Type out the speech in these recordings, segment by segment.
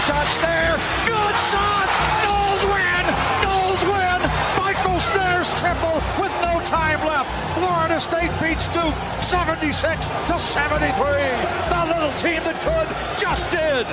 shot snare. Good shot. Noles win. Noles win. Michael Snare's triple with no time left. Florida State beats Duke 76-73. The little team that could just did.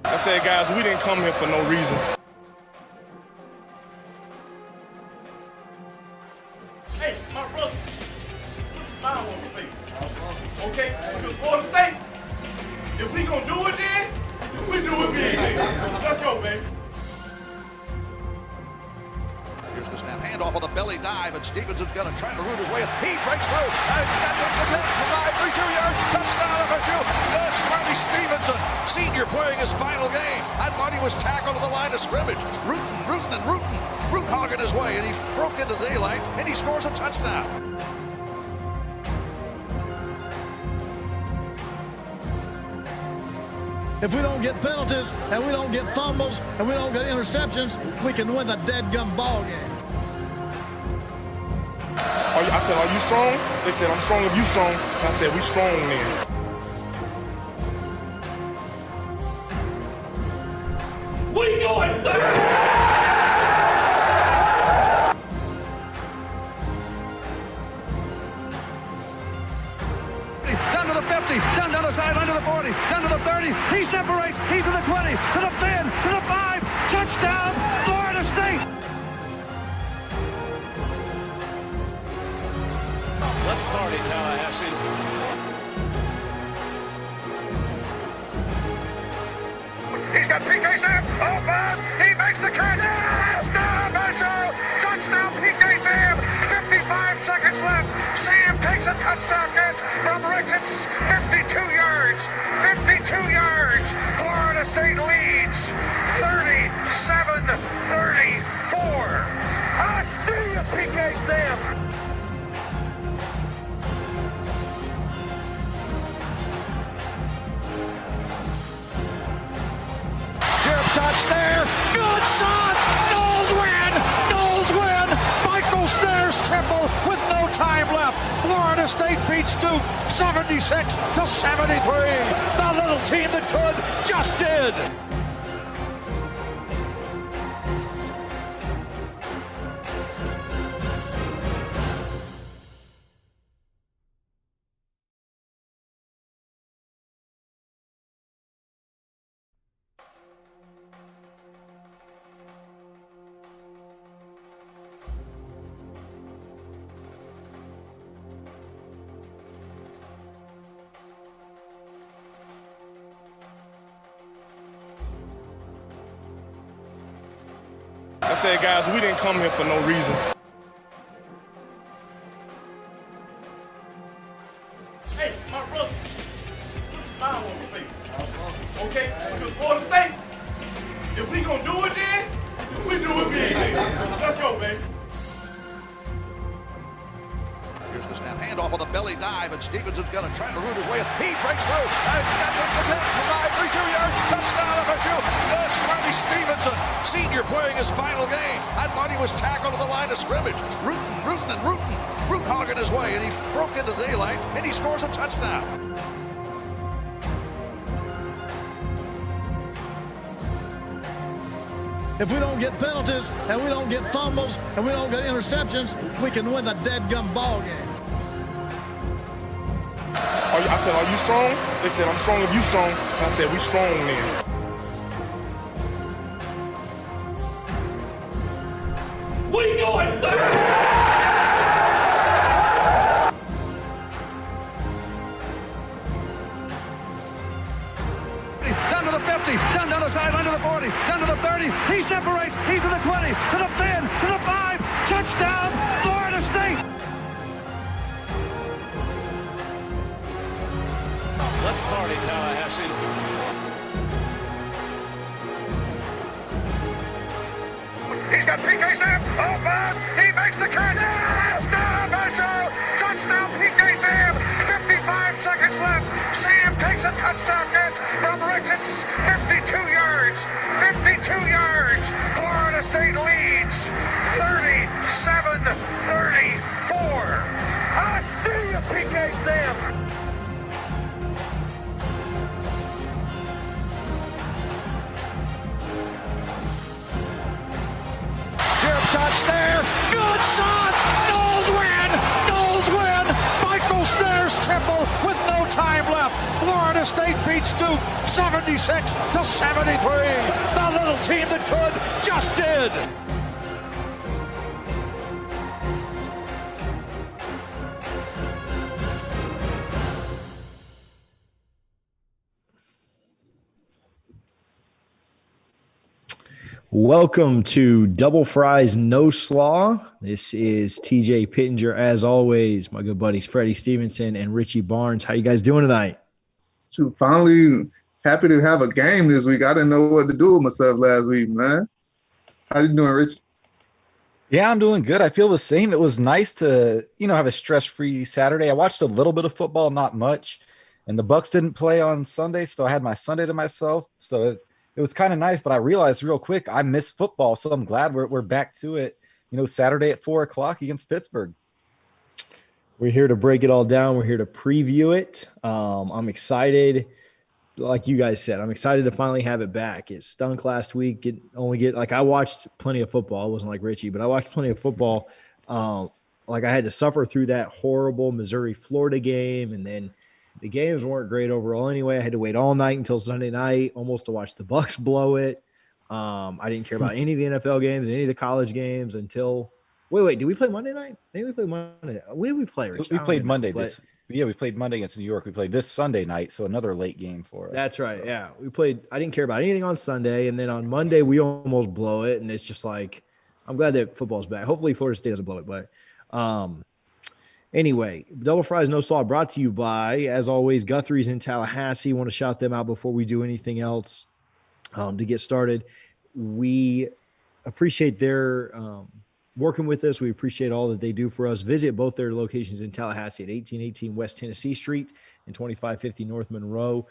I said, guys, we didn't come here for no reason. Hey, my brother, put a smile on your face. Okay? Because Florida State, if we gonna do it then, we do it big. Let's go, baby. Here's the snap, handoff on the belly dive, and Stevenson's going to try to root his way in. He breaks through, and he's got the 10, 5, 3, 2 yards, touchdown FSU. The Smarty Stevenson, senior playing his final game. I thought he was tackled to the line of scrimmage. Root hogging his way, and he broke into daylight, and he scores a touchdown. If we don't get penalties, and we don't get fumbles, and we don't get interceptions, we can win the dead-gum ball game. I said, are you strong? They said, I'm strong if you strong. I said, we strong then. What are you doing? Down to the 50, down the sideline to the 40, down to the 30. He separates. He's to the 20, to the 10, to the 5. Touchdown, Florida State. Let's party, Tallahassee. He's got PK Sam. Open. He makes the catch. Touchdown, Marshall. Touchdown, PK Sam. 55 seconds left. Sam takes a touchdown catch from Ricketts. 52 yards. 52 yards. Florida State leads 37-34. I see you, PK Sam. Shot snare, good shot, Noles win, Noles win, Michael Snare's triple with no time left. Florida State beats Duke 76-73. The little team that could just did. I said, guys, we didn't come here for no reason. Hey, my brother, put a smile on your face. Okay? Because Florida State, if we gonna do it then, we do it big. Let's go, baby. Here's the snap, handoff on the belly dive, and Stevenson's going to try to root his way in. He breaks through, and he's got the 10, 5, 3, 2 yards, touchdown FSU. The Smarty Stevenson, senior playing his final game. I thought he was tackled to the line of scrimmage. Root hogging his way, and he broke into daylight, and he scores a touchdown. If we don't get penalties, and we don't get fumbles, and we don't get interceptions, we can win the dead-gum ball game. I said, are you strong? They said, I'm strong if you strong. I said, we strong then. What are you doing? Down to the 50, down the sideline to the 40, down to the 30. He separates. He's to the 20, to the 10, to the 5. Touchdown, Florida State. Let's party, Tallahassee. He's got PK Sam. Open. He makes the catch. Touchdown, FSU. Touchdown, PK Sam. 55 seconds left. Sam takes a touchdown catch from Richards. 52 yards. 52 yards. Florida State leads 37-34. I see you, PK Sam. Jump shot, Snare. Good shot. Knowles win. Knowles win. Michael Snare's triple with no time left. Florida State beats Duke 76-73. The little team that could just did. Welcome to Double Fries No Slaw. This is TJ Pittenger, as always. My good buddies Freddie Stevenson and Richie Barnes. How you guys doing tonight? Shoot, finally happy to have a game this week. I didn't know what to do with myself last week, man. How you doing, Richie? Yeah, I'm doing good. I feel the same. It was nice to, have a stress-free Saturday. I watched a little bit of football, not much, and the Bucks didn't play on Sunday, so I had my Sunday to myself. So it was kind of nice, but I realized real quick I missed football, so I'm glad we're back to it. Saturday at 4:00 against Pittsburgh. We're here to break it all down. We're here to preview it. I'm excited. Like you guys said, I'm excited to finally have it back. It stunk last week. I watched plenty of football. It wasn't like Richie, but I watched plenty of football. I had to suffer through that horrible Missouri-Florida game, and then the games weren't great overall anyway. I had to wait all night until Sunday night, almost to watch the Bucks blow it. I didn't care about any of the NFL games, any of the college games until – wait, did we play Monday night? Maybe we played Monday night. When did we play, Rich? We played Monday. We played Monday against New York. We played this Sunday night, so another late game for us. That's right, yeah. We played – I didn't care about anything on Sunday, and then on Monday we almost blow it, and it's just like – I'm glad that football's back. Hopefully Florida State doesn't blow it, but anyway, Double Fries No Slaw brought to you by, as always, Guthrie's in Tallahassee. Want to shout them out before we do anything else to get started. We appreciate their working with us. We appreciate all that they do for us. Visit both their locations in Tallahassee at 1818 West Tennessee Street and 2550 North Monroe.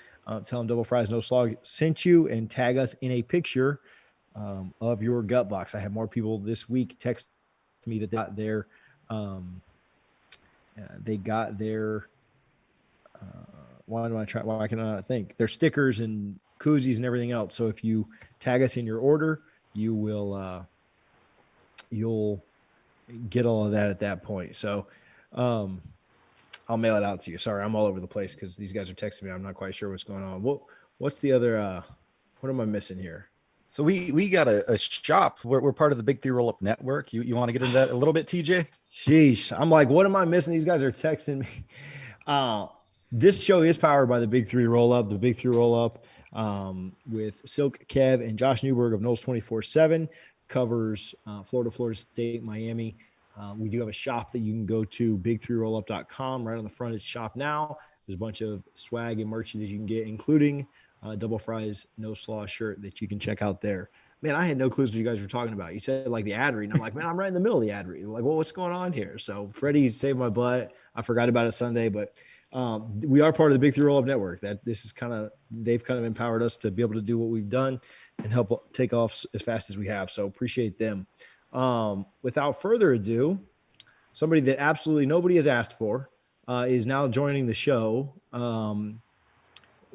Tell them Double Fries No Slaw sent you and tag us in a picture of your gut box. I have more people this week text me that they got their why can I not think? Their stickers and koozies and everything else. So if you tag us in your order, you will you'll get all of that at that point. So I'll mail it out to you. Sorry, I'm all over the place because these guys are texting me. I'm not quite sure what's going on. What's the other what am I missing here? So we got a shop. We're part of the Big Three Roll Up Network. You want to get into that a little bit, TJ? Sheesh. I'm like, what am I missing? These guys are texting me. This show is powered by the Big Three Roll Up. The Big Three Roll Up with Silk, Kev, and Josh Newberg of Knowles 24/7 covers Florida State, Miami. We do have a shop that you can go to, big3rollup.com. Right on the front, it's shop now. There's a bunch of swag and merch that you can get, including Double Fries No Slaw shirt that you can check out there. Man, I had no clues what you guys were talking about. You said like the ad read, and I'm like, man, I'm right in the middle of the ad read. Like, well, what's going on here? So Freddie saved my butt. I forgot about it Sunday, but we are part of the Big Three Roll Up Network. They've kind of empowered us to be able to do what we've done and help take off as fast as we have. So appreciate them. Without further ado, somebody that absolutely nobody has asked for is now joining the show.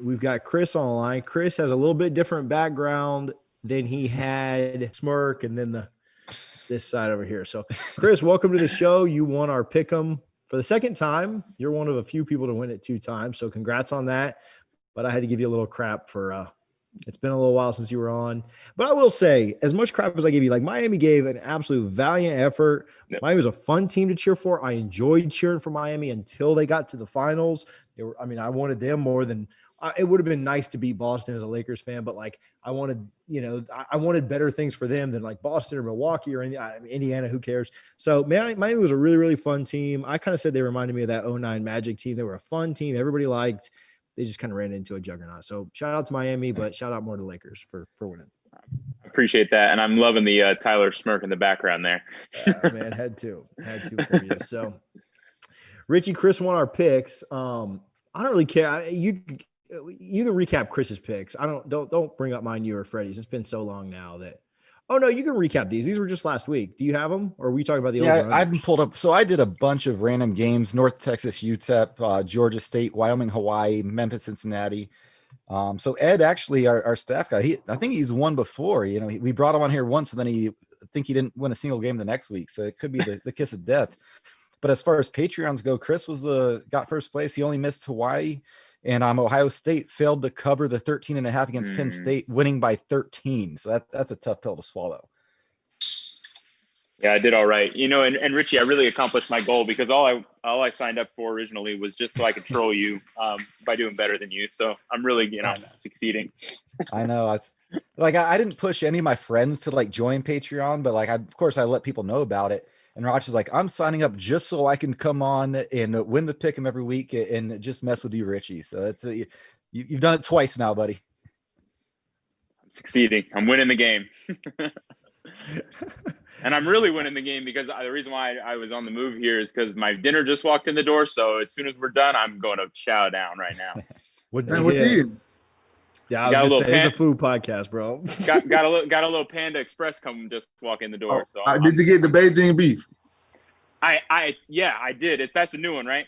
We've got Chris on the line. Chris has a little bit different background than he had Smirk and then this side over here. So Chris, welcome to the show. You won our pick'em for the second time. You're one of a few people to win it 2 times. So congrats on that. But I had to give you a little crap for it's been a little while since you were on. But I will say, as much crap as I gave you, like Miami gave an absolute valiant effort. Yep. Miami was a fun team to cheer for. I enjoyed cheering for Miami until they got to the finals. I wanted them more than it would have been nice to beat Boston as a Lakers fan, but like I wanted better things for them than like Boston or Milwaukee or Indiana. Who cares? So Miami was a really, really fun team. I kind of said they reminded me of that 2009 Magic team. They were a fun team. Everybody liked. they just kind of ran into a juggernaut. So shout out to Miami, but shout out more to Lakers for winning. Appreciate that, and I'm loving the Tyler smirk in the background there. Man, had to for you. So Richie, Chris won our picks. I don't really care. You can recap Chris's picks. Don't bring up mine, you or Freddie's. It's been so long now that. Oh no, you can recap these. These were just last week. Do you have them, or are we talking about the? Yeah, I've been pulled up. So I did a bunch of random games: North Texas, UTEP, Georgia State, Wyoming, Hawaii, Memphis, Cincinnati. So Ed, actually, our staff guy, I think he's won before. You know, we brought him on here once, and then I think he didn't win a single game the next week. So it could be the kiss of death. But as far as Patreons go, Chris got first place. He only missed Hawaii. And Ohio State failed to cover the 13.5 against Penn State, winning by 13. So that's a tough pill to swallow. Yeah, I did all right. You know, and Richie, I really accomplished my goal because all I signed up for originally was just so I could troll you by doing better than you. So I'm really, succeeding. I know. I didn't push any of my friends to join Patreon, but of course I let people know about it. And Roch is like, I'm signing up just so I can come on and win the pick'em every week and just mess with you, Richie. So you've done it twice now, buddy. I'm succeeding. I'm winning the game. And I'm really winning the game because the reason why I was on the move here is because my dinner just walked in the door. So as soon as we're done, I'm going to chow down right now. Yeah, I was gonna say, it's a food podcast, bro. got a little Panda Express come just walk in the door. Did you get the Beijing beef? I did. That's the new one, right?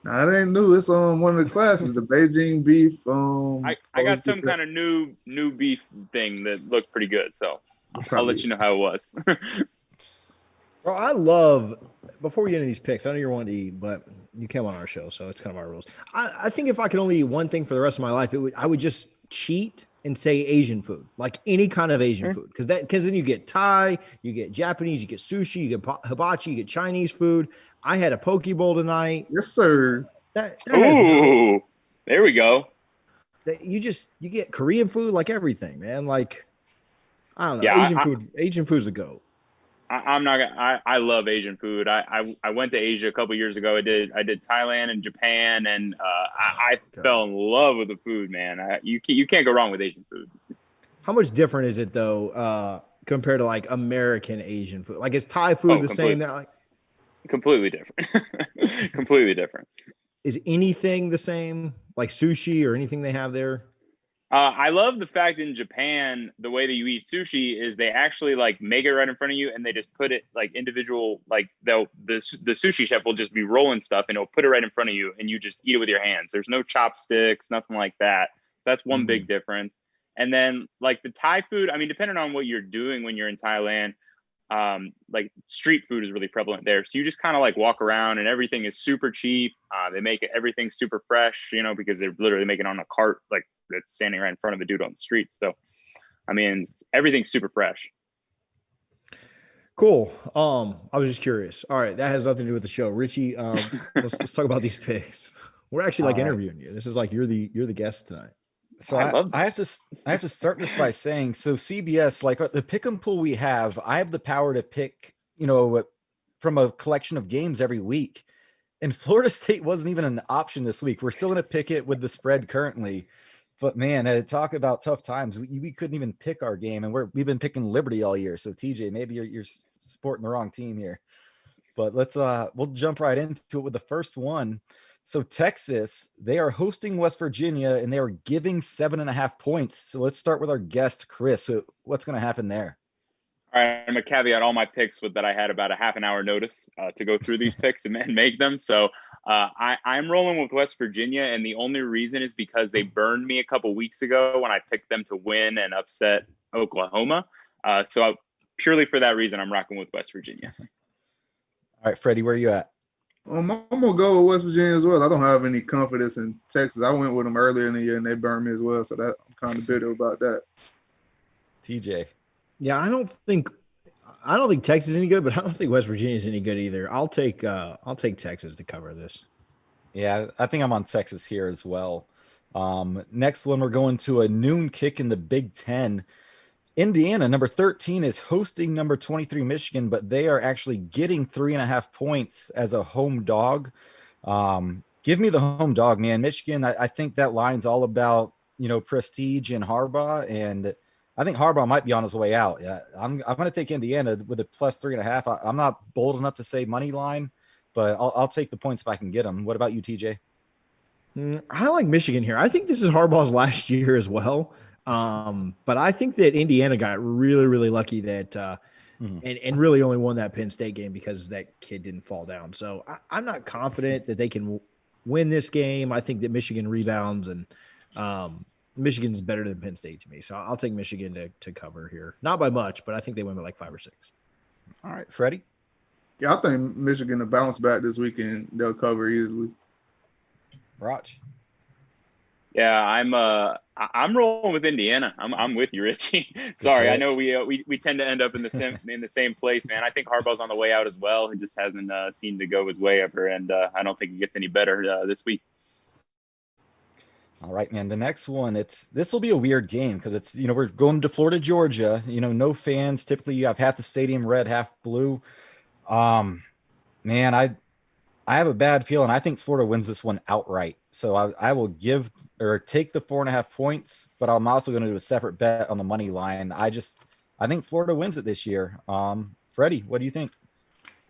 Nah, it ain't new. It's on one of the classes, the Beijing beef. I got some kind of new beef thing that looked pretty good. So I'll let you know how it was. Bro, I love, before we get into these picks, I know you're wanting to eat, but you came on our show, so it's kind of our rules. I think if I could only eat one thing for the rest of my life, I would just cheat and say Asian food, like any kind of Asian food. Because then you get Thai, you get Japanese, you get sushi, you get hibachi, you get Chinese food. I had a poke bowl tonight. Yes, sir. Ooh, there we go. You get Korean food, like everything, man. Like, I don't know. Asian food's a go. I love Asian food. I went to Asia a couple years ago. I did Thailand and Japan, and I fell in love with the food, man. You can't go wrong with Asian food. How much different is it though, compared to like American Asian food? Like, is Thai food the same there? Like, completely different. Completely different. Is anything the same, like sushi or anything they have there? I love the fact in Japan, the way that you eat sushi is they actually make it right in front of you, and they just put it individual, the sushi chef will just be rolling stuff and he'll put it right in front of you and you just eat it with your hands. There's no chopsticks, nothing like that. So that's one big difference. And then the Thai food, I mean, depending on what you're doing when you're in Thailand, street food is really prevalent there. So you just kind of walk around and everything is super cheap. They make everything super fresh, because they're literally making it on a cart, that's standing right in front of a dude on the street. So, I mean, everything's super fresh. Cool. I was just curious. All right. That has nothing to do with the show. Richie, let's talk about these picks. We're actually interviewing you. This is you're the guest tonight. So I have to start this by saying, so CBS, the pick'em pool we have, I have the power to pick, from a collection of games every week. And Florida State wasn't even an option this week. We're still going to pick it with the spread currently. But man, talk about tough times. We couldn't even pick our game, and we've been picking Liberty all year. So TJ, maybe you're supporting the wrong team here. But we'll jump right into it with the first one. So Texas, they are hosting West Virginia, and they are giving 7.5 points. So let's start with our guest, Chris. So what's going to happen there? All right, I'm going to caveat all my picks with that I had about a half an hour notice to go through these picks and make them. So I'm rolling with West Virginia, and the only reason is because they burned me a couple weeks ago when I picked them to win and upset Oklahoma. So purely for that reason, I'm rocking with West Virginia. All right, Freddie, where are you at? I'm gonna go with West Virginia as well. I don't have any confidence in Texas. I went with them earlier in the year and they burned me as well, so that I'm kind of bitter about that. TJ. Yeah, I don't think Texas is any good, but I don't think West Virginia is any good either. I'll take Texas to cover this. Yeah, I think I'm on Texas here as well. Next one, we're going to a noon kick in the Big Ten. Indiana, number 13, is hosting number 23 Michigan, but they are actually getting 3.5 points as a home dog. Give me the home dog, man. Michigan, I think that line's all about, prestige and Harbaugh, and I think Harbaugh might be on his way out. Yeah, I'm going to take Indiana with a plus 3.5. I'm not bold enough to say money line, but I'll take the points if I can get them. What about you, TJ? I like Michigan here. I think this is Harbaugh's last year as well. But I think that Indiana got really, really lucky that and really only won that Penn State game because that kid didn't fall down. So I'm not confident that they can win this game. I think that Michigan rebounds, and Michigan's better than Penn State to me. So I'll take Michigan to cover here. Not by much, but I think they win by like 5 or 6. All right, Freddie? Yeah, I think Michigan will bounce back this weekend. They'll cover easily. Roch? Yeah, I'm rolling with Indiana. I'm with you, Richie. Sorry, I know we tend to end up in the same place, man. I think Harbaugh's on the way out as well. He just hasn't seemed to go his way ever, and I don't think it gets any better this week. All right, man. The next one, this will be a weird game because it's we're going to Florida, Georgia. No fans. Typically, you have half the stadium red, half blue. Man, I have a bad feeling. I think Florida wins this one outright. So I will take the 4.5 points, but I'm also going to do a separate bet on the money line. I think Florida wins it this year. Freddie, what do you think?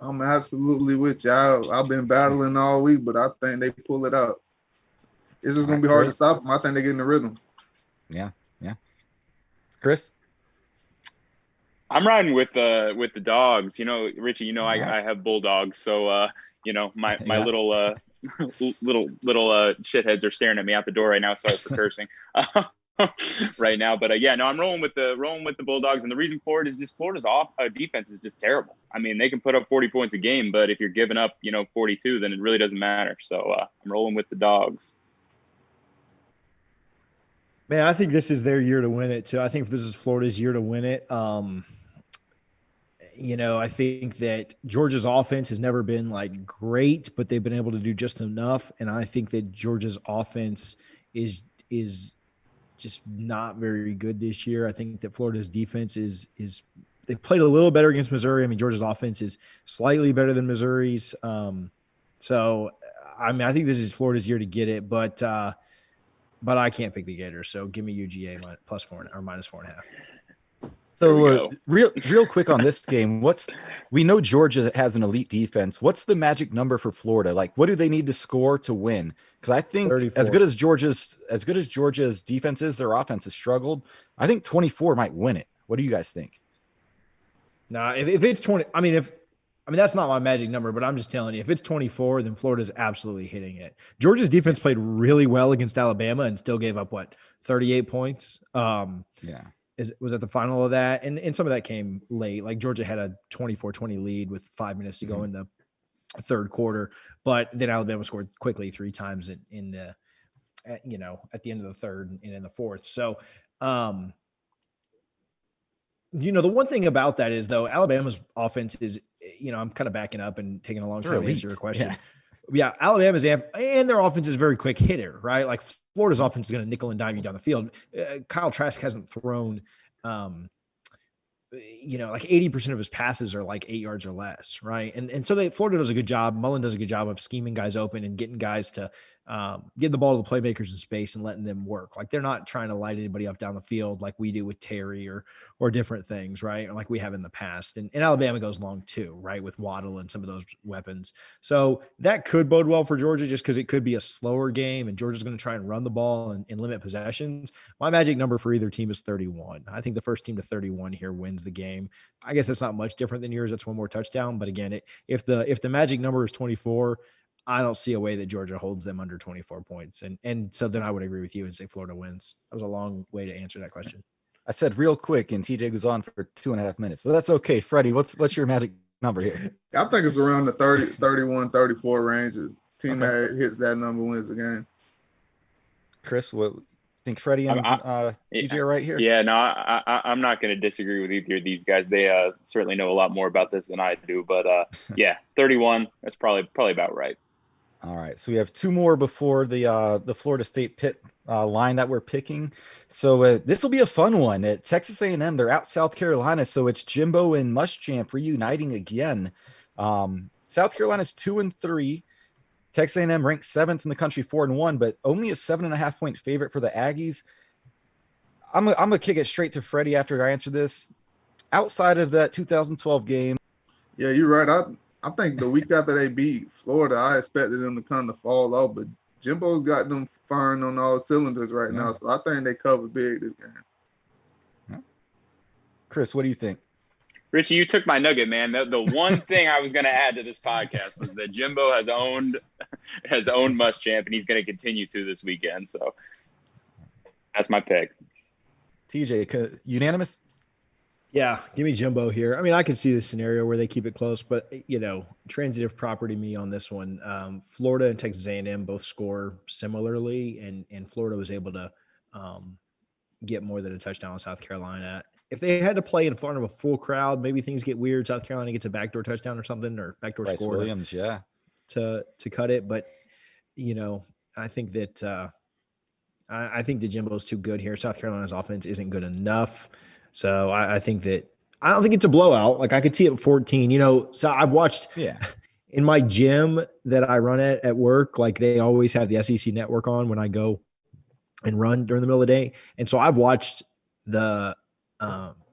I'm absolutely with you. I've been battling all week, but I think they pull it out. It's just going to be hard to stop them. I think they get in the rhythm. Yeah. Chris? I'm riding with the dogs. Richie, I have bulldogs, so my little shitheads are staring at me out the door right now. Sorry for cursing right now, but I'm rolling with the Bulldogs, and the reason for it is just Florida's defense is just terrible. I mean, they can put up 40 points a game, but if you're giving up 42, then it really doesn't matter. So I'm rolling with the Dogs. Man, I think this is their year to win it too. I think this is Florida's year to win it. I think that Georgia's offense has never been like great, but they've been able to do just enough. And I think that Georgia's offense is just not very good this year. I think that Florida's defense is they played a little better against Missouri. I mean, Georgia's offense is slightly better than Missouri's. So I mean, I think this is Florida's year to get it, but I can't pick the Gators. So give me UGA plus 4 or minus 4.5. So real quick on this game, we know Georgia has an elite defense. What's the magic number for Florida? Like, what do they need to score to win? Because I think 34. as good as Georgia's defense is, their offense has struggled. I think 24 might win it. What do you guys think? Nah, if it's 20, I mean that's not my magic number, but I'm just telling you, if it's 24, then Florida's absolutely hitting it. Georgia's defense played really well against Alabama and still gave up 38 points. Was at the final of that. And some of that came late. Like Georgia had a 24-20 lead with 5 minutes to go in the third quarter, but then Alabama scored quickly 3 times at the end of the third and in the fourth. So, the one thing about that is though, Alabama's offense is, I'm kind of backing up and taking a long time to answer your question. Yeah, Alabama's and their offense is a very quick hitter, right? Like Florida's offense is going to nickel and dime you down the field. Kyle Trask hasn't thrown, like 80% of his passes are like 8 yards or less, right? And so Florida does a good job. Mullen does a good job of scheming guys open and getting guys to getting the ball to the playmakers in space and letting them work. Like they're not trying to light anybody up down the field like we do with Terry or different things, right? Or like we have in the past. And Alabama goes long too, right? With Waddle and some of those weapons. So that could bode well for Georgia just because it could be a slower game and Georgia's going to try and run the ball and limit possessions. My magic number for either team is 31. I think the first team to 31 here wins the game. I guess that's not much different than yours. That's one more touchdown. But again, if the magic number is 24, I don't see a way that Georgia holds them under 24 points. And so then I would agree with you and say Florida wins. That was a long way to answer that question. I said real quick and TJ goes on for 2.5 minutes, but that's okay. Freddie, what's your magic number here? I think it's around the 30, 31, 34 range. The team that hits that number wins the game. Chris, what think Freddie and TJ are right here? Yeah, no, I'm not going to disagree with either of these guys. They certainly know a lot more about this than I do, but 31, that's probably about right. All right, so we have 2 more before the Florida State Pitt line that we're picking. So this will be a fun one. At Texas A&M, they're out South Carolina, so it's Jimbo and Muschamp reuniting again. South Carolina's 2-3. Texas A&M ranked 7th in the country, 4-1, but only a 7.5-point favorite for the Aggies. I'm gonna kick it straight to Freddie after I answer this. Outside of that 2012 game, Yeah, you're right. I think the week after they beat Florida, I expected them to kind of fall off, but Jimbo's got them firing on all cylinders right now, so I think they cover big this game. Chris, what do you think? Richie, you took my nugget, man. The one thing I was going to add to this podcast was that Jimbo has owned Muschamp, and he's going to continue to this weekend. So that's my pick. TJ, unanimous? Yeah, give me Jimbo here. I mean, I could see the scenario where they keep it close, but transitive property me on this one. Florida and Texas A&M both score similarly, and Florida was able to get more than a touchdown on South Carolina. If they had to play in front of a full crowd, maybe things get weird. South Carolina gets a backdoor touchdown or something, or backdoor Bryce score Williams, to cut it. But I think that I think the Jimbo's too good here. South Carolina's offense isn't good enough. So I think that I don't think it's a blowout. Like I could see it at 14. So I've watched in my gym that I run at work, like they always have the SEC network on when I go and run during the middle of the day. And so I've watched the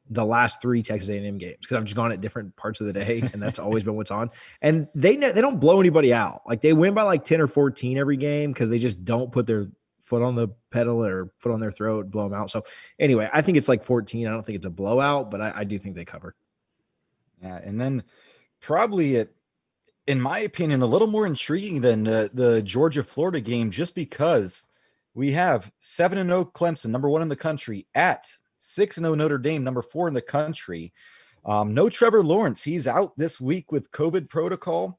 last 3 Texas A&M games because I've just gone at different parts of the day, and that's always been what's on. And they don't blow anybody out. Like they win by like 10 or 14 every game because they just don't put their foot on the pedal or foot on their throat, blow them out. So anyway, I think it's like 14. I don't think it's a blowout, but I do think they cover. Yeah, and then probably in my opinion, a little more intriguing than the Georgia-Florida game, just because we have 7-0 Clemson, number 1 in the country, at 6-0 Notre Dame, number 4 in the country. No Trevor Lawrence. He's out this week with COVID protocol.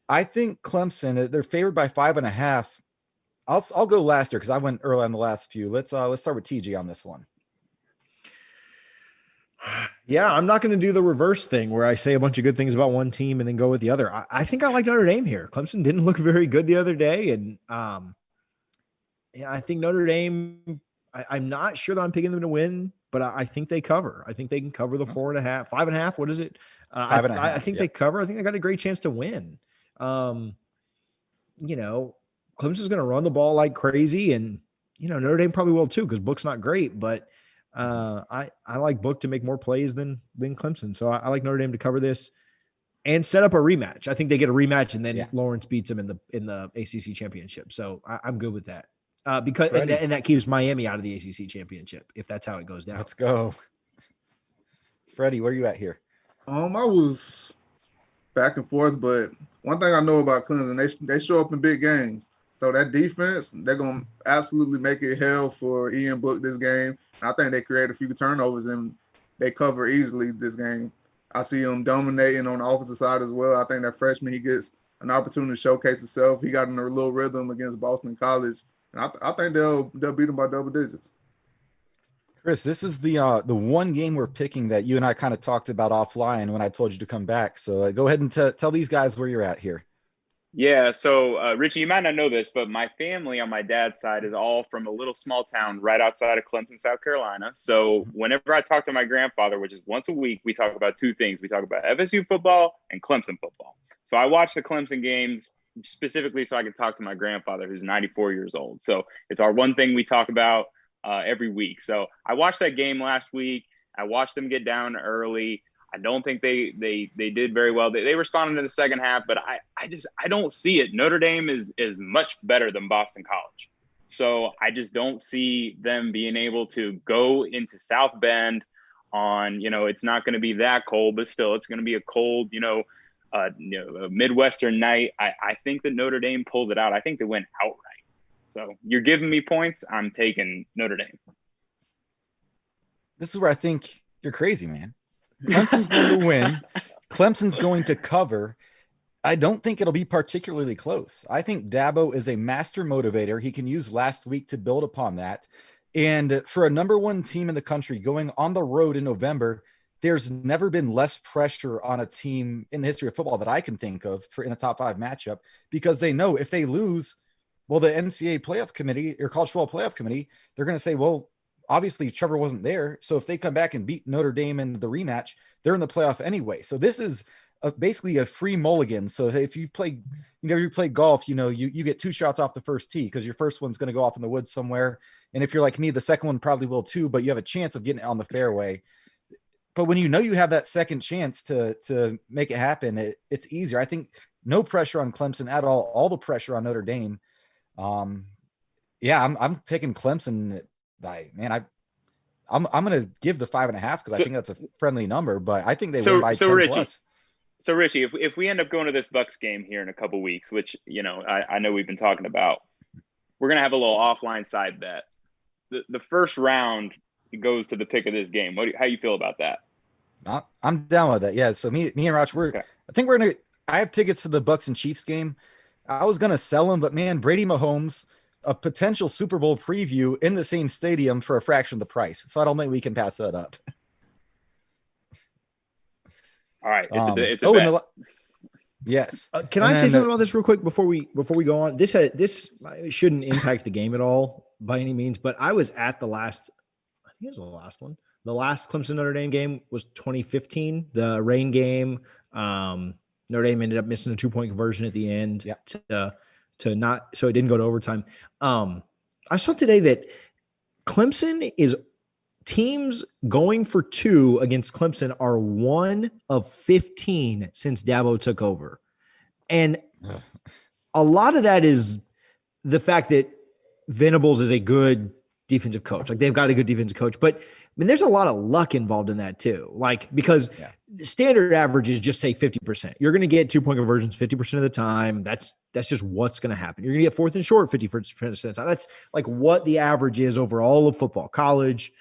I think Clemson, they're favored by 5.5. I'll go last here because I went early on the last few. Let's start with TG on this one. Yeah, I'm not going to do the reverse thing where I say a bunch of good things about one team and then go with the other. I think I like Notre Dame here. Clemson didn't look very good the other day, and I think Notre Dame. I'm not sure that I'm picking them to win, but I think they cover. I think they can cover the 4.5, 5.5. What is it? 5.5. I think they cover. I think they got a great chance to win. Clemson's going to run the ball like crazy, and Notre Dame probably will too because Book's not great, but I like Book to make more plays than Clemson, so I like Notre Dame to cover this and set up a rematch. I think they get a rematch, and then Lawrence beats them in the ACC championship. So I'm good with that because and that keeps Miami out of the ACC championship if that's how it goes down. Let's go, Freddie. Where are you at here? I was back and forth, but one thing I know about Clemson, they show up in big games. So that defense, they're going to absolutely make it hell for Ian Book this game. I think they create a few turnovers and they cover easily this game. I see them dominating on the offensive side as well. I think that freshman, he gets an opportunity to showcase himself. He got in a little rhythm against Boston College. And I think they'll beat them by double digits. Chris, this is the one game we're picking that you and I kind of talked about offline when I told you to come back. So go ahead and tell these guys where you're at here. Yeah, so Richie, you might not know this, but my family on my dad's side is all from a little small town right outside of Clemson, South Carolina. So whenever I talk to my grandfather, which is once a week, we talk about 2 things. We talk about FSU football and Clemson football. So I watch the Clemson games specifically so I can talk to my grandfather, who's 94 years old. So it's our one thing we talk about every week. So I watched that game last week. I watched them get down early. I don't think they did very well. They responded in the second half, but I don't see it. Notre Dame is much better than Boston College. So I just don't see them being able to go into South Bend on, it's not going to be that cold, but still it's going to be a cold, a Midwestern night. I think that Notre Dame pulls it out. I think they win outright. So you're giving me points. I'm taking Notre Dame. This is where I think you're crazy, man. Clemson's going to win. Clemson's going to cover. I don't think it'll be particularly close. I think Dabo is a master motivator. He can use last week to build upon that. And for a number 1 team in the country going on the road in November, there's never been less pressure on a team in the history of football that I can think of in a top 5 matchup, because they know if they lose, well, the NCAA playoff committee or college football playoff committee, they're going to say, well, obviously Trevor wasn't there. So if they come back and beat Notre Dame in the rematch, they're in the playoff anyway. So this is basically a free mulligan. So if you play, you play golf, you get 2 shots off the first tee because your first one's going to go off in the woods somewhere. And if you're like me, the second one probably will too, but you have a chance of getting it on the fairway. But when you have that second chance to make it happen, it's easier. I think no pressure on Clemson at all the pressure on Notre Dame. I'm picking Clemson. I'm going to give the 5.5 because I think that's a friendly number, but I think they win by 10 Richie, plus. So Richie, if we end up going to this Bucks game here in a couple weeks, which, I know we've been talking about, we're going to have a little offline side bet. The first round goes to the pick of this game. How you feel about that? I'm down with that. Yeah. So me and Roch, I have tickets to the Bucks and Chiefs game. I was going to sell them, but man, Brady Mahomes, a potential Super Bowl preview in the same stadium for a fraction of the price. So I don't think we can pass that up. All right. It's a bet. Yes. Can I say something about this real quick before we go on? This shouldn't impact the game at all by any means, but I was at I think it was the last one. The last Clemson Notre Dame game was 2015, the rain game. Notre Dame ended up missing a 2-point conversion at the end so it didn't go to overtime. I saw today that Clemson is teams going for 2 against Clemson are 1 of 15 since Dabo took over. And a lot of that is the fact that Venables is a good defensive coach. Like, they've got a good defensive coach, but I mean, there's a lot of luck involved in that too. Like, because the standard average is just say 50%. You're going to get 2-point conversions 50% of the time. That's just what's going to happen. You're going to get 4th and short 50% of the time. That's like what the average is over all of football, college,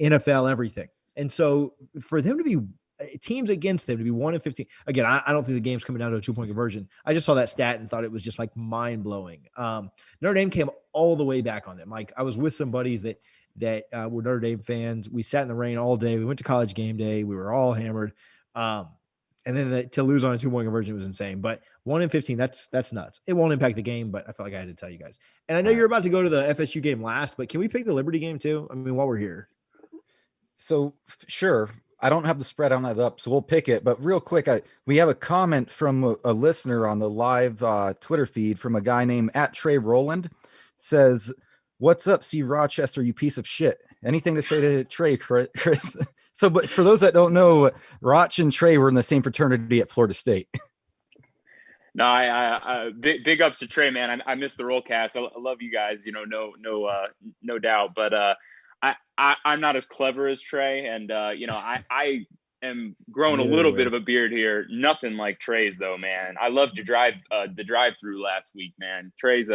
NFL, everything. And so for them to be teams against them to be 1 in 15, again, I don't think the game's coming down to a 2-point conversion. I just saw that stat and thought it was just like mind blowing. Notre Dame came all the way back on them. Like, I was with some buddies that were Notre Dame fans. We sat in the rain all day. We went to college game day. We were all hammered. And then to lose on a 2-point conversion was insane. But 1 in 15, that's nuts. It won't impact the game, but I felt like I had to tell you guys. And I know you're about to go to the FSU game last, but can we pick the Liberty game too? I mean, while we're here. So sure. I don't have the spread on that up, so we'll pick it. But real quick, we have a comment from a listener on the live Twitter feed from a guy named @Trey_Roland. Says, "What's up, C. Rochester, you piece of shit?" Anything to say to Trey, Chris? So, but for those that don't know, Roch and Trey were in the same fraternity at Florida State. No, I big ups to Trey, man. I missed the roll cast. I love you guys, no doubt. But I'm not as clever as Trey, and I am growing a little bit of a beard here. Nothing like Trey's though, man. I loved your the drive through last week, man. Trey's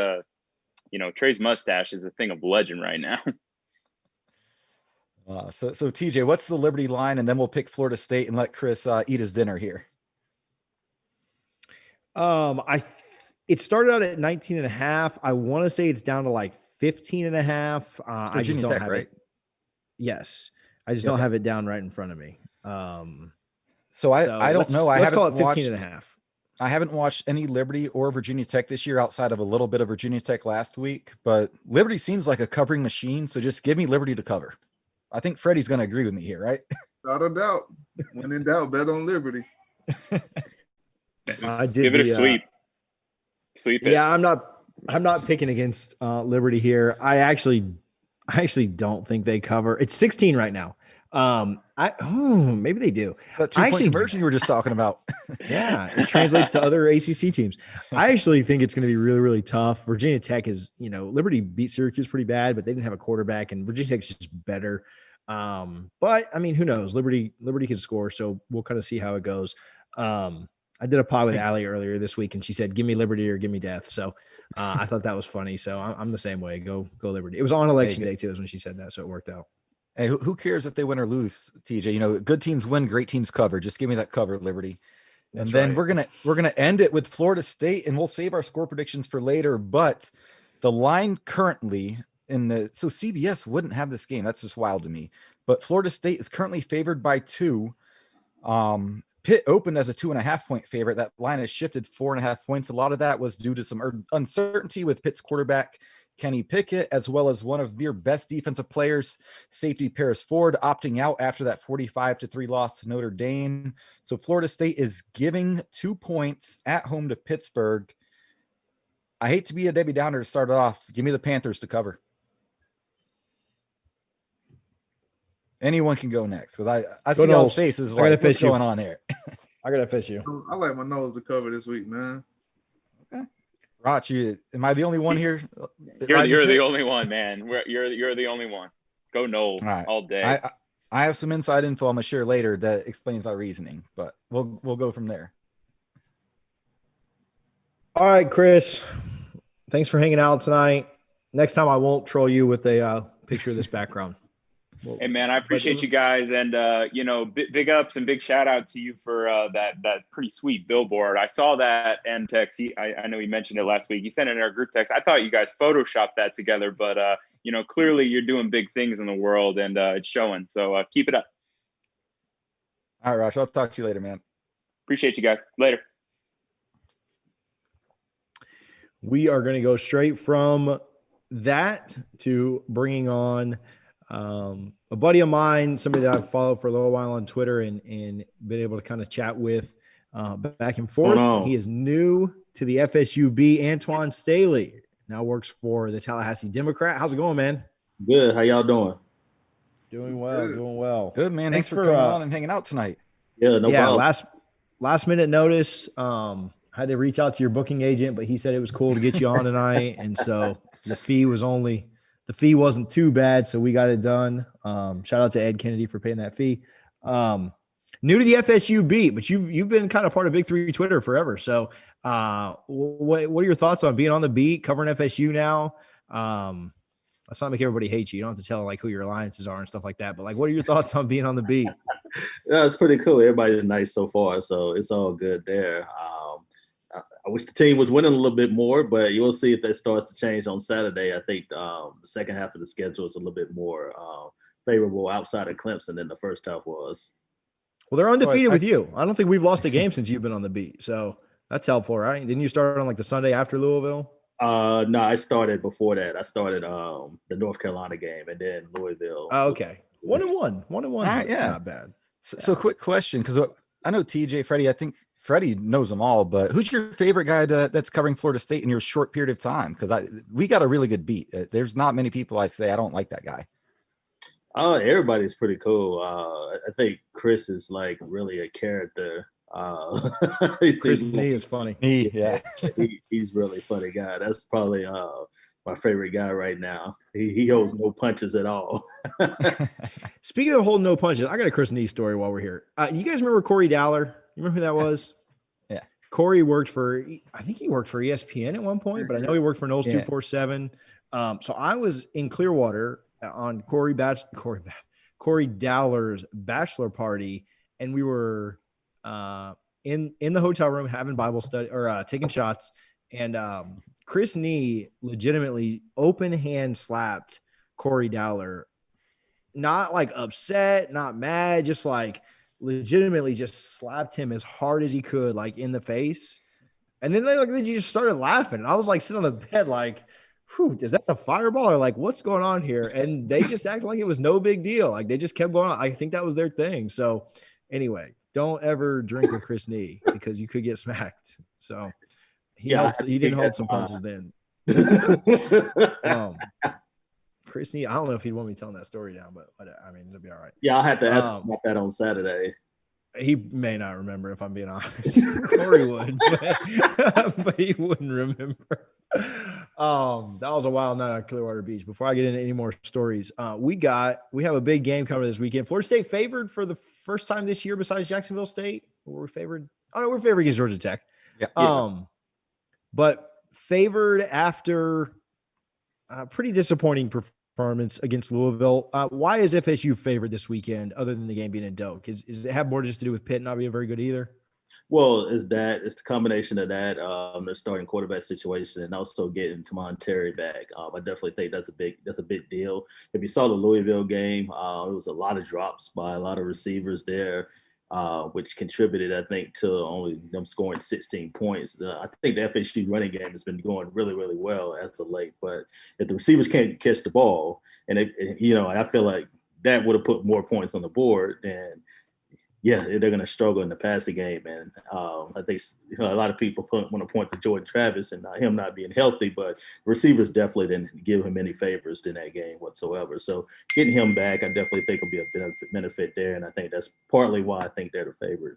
mustache is a thing of legend right now. So TJ, what's the Liberty line? And then we'll pick Florida State and let Chris eat his dinner here. It started out at 19.5. I want to say it's down to like 15.5. I just don't have it. Yes. I just don't have it down right in front of me. So I don't know. Let's call it 15.5. I haven't watched any Liberty or Virginia Tech this year outside of a little bit of Virginia Tech last week, but Liberty seems like a covering machine. So just give me Liberty to cover. I think Freddie's going to agree with me here, right? Without a doubt. When in doubt, bet on Liberty. I did give it a sweep. Sweep it. Yeah, I'm not picking against Liberty here. I actually don't think they cover. It's 16 right now. Maybe they do. That 2-point conversion you were just talking about. Yeah, it translates to other ACC teams. I actually think it's going to be really, really tough. Virginia Tech is, Liberty beat Syracuse pretty bad, but they didn't have a quarterback, and Virginia Tech is just better. But I mean, who knows? Liberty can score, so we'll kind of see how it goes. I did a pod with Allie earlier this week, and she said, "Give me Liberty or give me death." So I thought that was funny. So I'm the same way. Go Liberty. It was on election day too, is when she said that, so it worked out. Hey, who cares if they win or lose, TJ? Good teams win, great teams cover. Just give me that cover, Liberty. And then we're gonna end it with Florida State, and we'll save our score predictions for later. But the line currently so CBS wouldn't have this game. That's just wild to me. But Florida State is currently favored by 2. Pitt opened as a 2.5-point favorite. That line has shifted 4.5 points. A lot of that was due to some uncertainty with Pitt's quarterback Kenny Pickett, as well as one of their best defensive players, safety Paris Ford, opting out after that 45-3 loss to Notre Dame. So Florida State is giving 2 points at home to Pittsburgh. I hate to be a Debbie Downer to start it off. Give me the Panthers to cover. Anyone can go next because I see y'all's faces like, what's going on here? I got to FSU. I like my nose to cover this week, man. Okay. Rach, am I the only one here? You're the only one, man. You're the only one. Go Knowles all day. I have some inside info I'm gonna share later that explains our reasoning, but we'll go from there. All right, Chris. Thanks for hanging out tonight. Next time I won't troll you with a picture of this background. Hey man, I appreciate you guys, and big ups and big shout out to you for that pretty sweet billboard. I saw that and text. I know he mentioned it last week. He sent it in our group text. I thought you guys photoshopped that together, but clearly you're doing big things in the world, and it's showing. So keep it up. All right, Rosh. I'll talk to you later, man. Appreciate you guys. Later. We are going to go straight from that to bringing on a buddy of mine, somebody that I've followed for a little while on Twitter and been able to kind of chat with back and forth. He is new to the FSU Antwan Staley. Now works for the Tallahassee Democrat. How's it going, man? Good. How y'all doing? Doing well. Good, man. Thanks for coming on and hanging out tonight. Yeah, no problem. Last minute notice. Had to reach out to your booking agent, but he said it was cool to get you on tonight. And so the fee wasn't too bad, so we got it done. Shout out to Ed Kennedy for paying that fee. New to the FSU beat, but you've been kind of part of Big Three Twitter forever. So what are your thoughts on being on the beat, covering FSU now? Let's not make everybody hate you. You don't have to tell like who your alliances are and stuff like that. But like, what are your thoughts on being on the beat? Yeah, it's pretty cool. Everybody's nice so far, so it's all good there. I wish the team was winning a little bit more, but you'll see if that starts to change on Saturday. I think the second half of the schedule is a little bit more favorable outside of Clemson than the first half was. Well, they're undefeated with you. I don't think we've lost a game since you've been on the beat, so that's helpful, right? Didn't you start on like the Sunday after Louisville? No, I started before that. I started the North Carolina game and then Louisville. Oh, okay. 1-1. 1-1. Yeah, not bad. So quick question, because I know TJ, Freddie, I think Freddie knows them all, but who's your favorite guy that's covering Florida State in your short period of time? Because we got a really good beat. There's not many people I say I don't like that guy. Oh, everybody's pretty cool. I think Chris is like really a character. Chris Nee is funny. Yeah, he's really funny guy. That's probably my favorite guy right now. He holds no punches at all. Speaking of holding no punches, I got a Chris Nee story while we're here. You guys remember Corey Dowler? You remember who that was? Yeah. Corey worked for ESPN at one point, but I know he worked for Knowles 247. So I was in Clearwater on Corey Dowler's bachelor party, and we were in the hotel room having Bible study or taking shots, and Chris Nee legitimately open hand slapped Corey Dowler, not like upset, not mad, just like legitimately just slapped him as hard as he could, like in the face. And then they just started laughing. And I was like sitting on the bed like, whew, is that the fireball or like what's going on here? And they just acted like it was no big deal. Like they just kept going on. I think that was their thing. So anyway, don't ever drink with Chris Nee because you could get smacked. So he didn't hold some punches then. Chris Nee, I don't know if he'd want me telling that story down, but I mean, it'll be all right. Yeah, I'll have to ask him about that on Saturday. He may not remember, if I'm being honest. Corey would, but he wouldn't remember. That was a wild night on Clearwater Beach. Before I get into any more stories, we have a big game coming this weekend. Florida State favored for the first time this year besides Jacksonville State. Were we favored? Oh, no, we're favored against Georgia Tech. Yeah. But favored after a pretty disappointing performance against Louisville. Why is FSU favored this weekend other than the game being in Doak? Does it have more just to do with Pitt not being very good either? Well, it's the combination of that, their starting quarterback situation, and also getting Tamon Terry back. I definitely think that's a big deal. If you saw the Louisville game, it was a lot of drops by a lot of receivers there. which contributed, I think, to only them scoring 16 points. I think the FSU running game has been going really, really well as of late. But if the receivers can't catch the ball, and I feel like that would have put more points on the board, and they're going to struggle in the passing game. And I think a lot of people want to point to Jordan Travis and him not being healthy, but receivers definitely didn't give him any favors in that game whatsoever. So getting him back, I definitely think will be a benefit there. And I think that's partly why I think they're the favorite.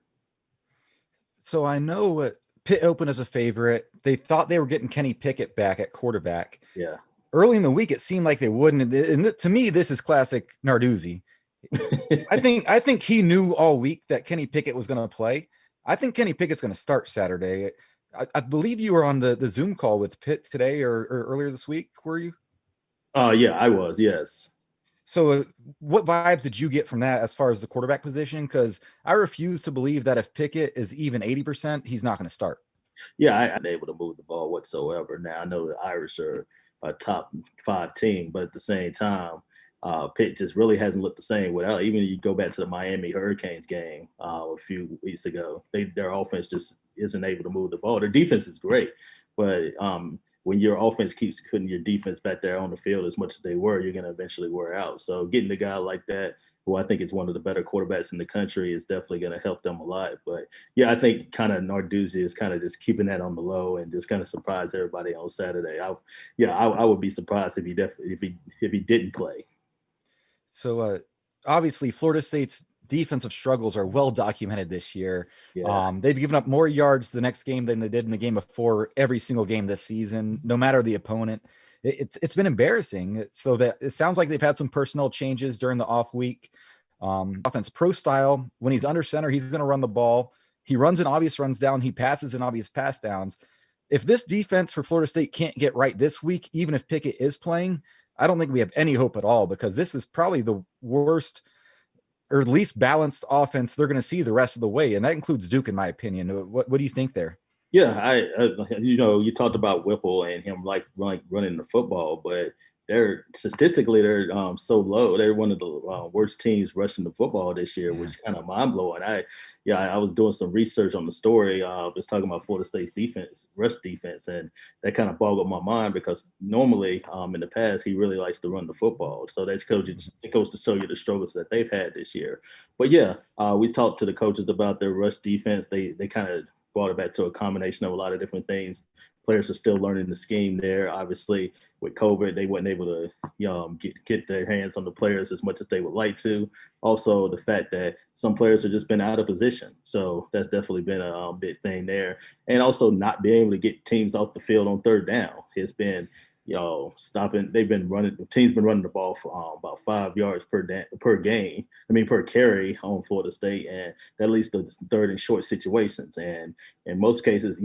So I know Pitt opened as a favorite. They thought they were getting Kenny Pickett back at quarterback. Yeah. Early in the week, it seemed like they wouldn't. And to me, this is classic Narduzzi. I think he knew all week that Kenny Pickett was going to play. I think Kenny Pickett's going to start Saturday. I believe you were on the Zoom call with Pitt today or earlier this week. Were you? Yeah, I was. Yes. So what vibes did you get from that as far as the quarterback position? Because I refuse to believe that if Pickett is even 80%, he's not going to start. Yeah, I'm not able to move the ball whatsoever. Now, I know the Irish are a top 5 team, but at the same time, Pitt just really hasn't looked the same without. Even if you go back to the Miami Hurricanes game a few weeks ago, their offense just isn't able to move the ball. Their defense is great, but when your offense keeps putting your defense back there on the field as much as they were, you're going to eventually wear out. So getting a guy like that, who I think is one of the better quarterbacks in the country, is definitely going to help them a lot. But yeah, I think kind of Narduzzi is kind of just keeping that on the low and just kind of surprise everybody on Saturday. I would be surprised if he didn't play. So obviously Florida State's defensive struggles are well documented this year. Yeah. They've given up more yards the next game than they did in the game before every single game this season, no matter the opponent. It's been embarrassing. So that it sounds like they've had some personnel changes during the off week. Offense pro style, when he's under center, he's going to run the ball. He runs in obvious runs down. He passes in obvious pass downs. If this defense for Florida State can't get right this week, even if Pickett is playing, I don't think we have any hope at all, because this is probably the worst or least balanced offense they're going to see the rest of the way. And that includes Duke, in my opinion. What do you think there? Yeah, you talked about Whipple and him like running the football, but they're statistically so low. They're one of the worst teams rushing the football this year, which is kind of mind blowing. I was doing some research on the story. Was talking about Florida State's defense, rush defense, and that kind of boggled my mind, because normally in the past he really likes to run the football. So it goes to show you the struggles that they've had this year. But we talked to the coaches about their rush defense. They kind of brought it back to a combination of a lot of different things. Players are still learning the scheme there. Obviously, with COVID, they weren't able to get their hands on the players as much as they would like to. Also, the fact that some players have just been out of position. So that's definitely been a big thing there. And also not being able to get teams off the field on third down. It's been stopping. The team's been running the ball for about 5 yards per carry on Florida State, and that leads to third and short situations. And in most cases,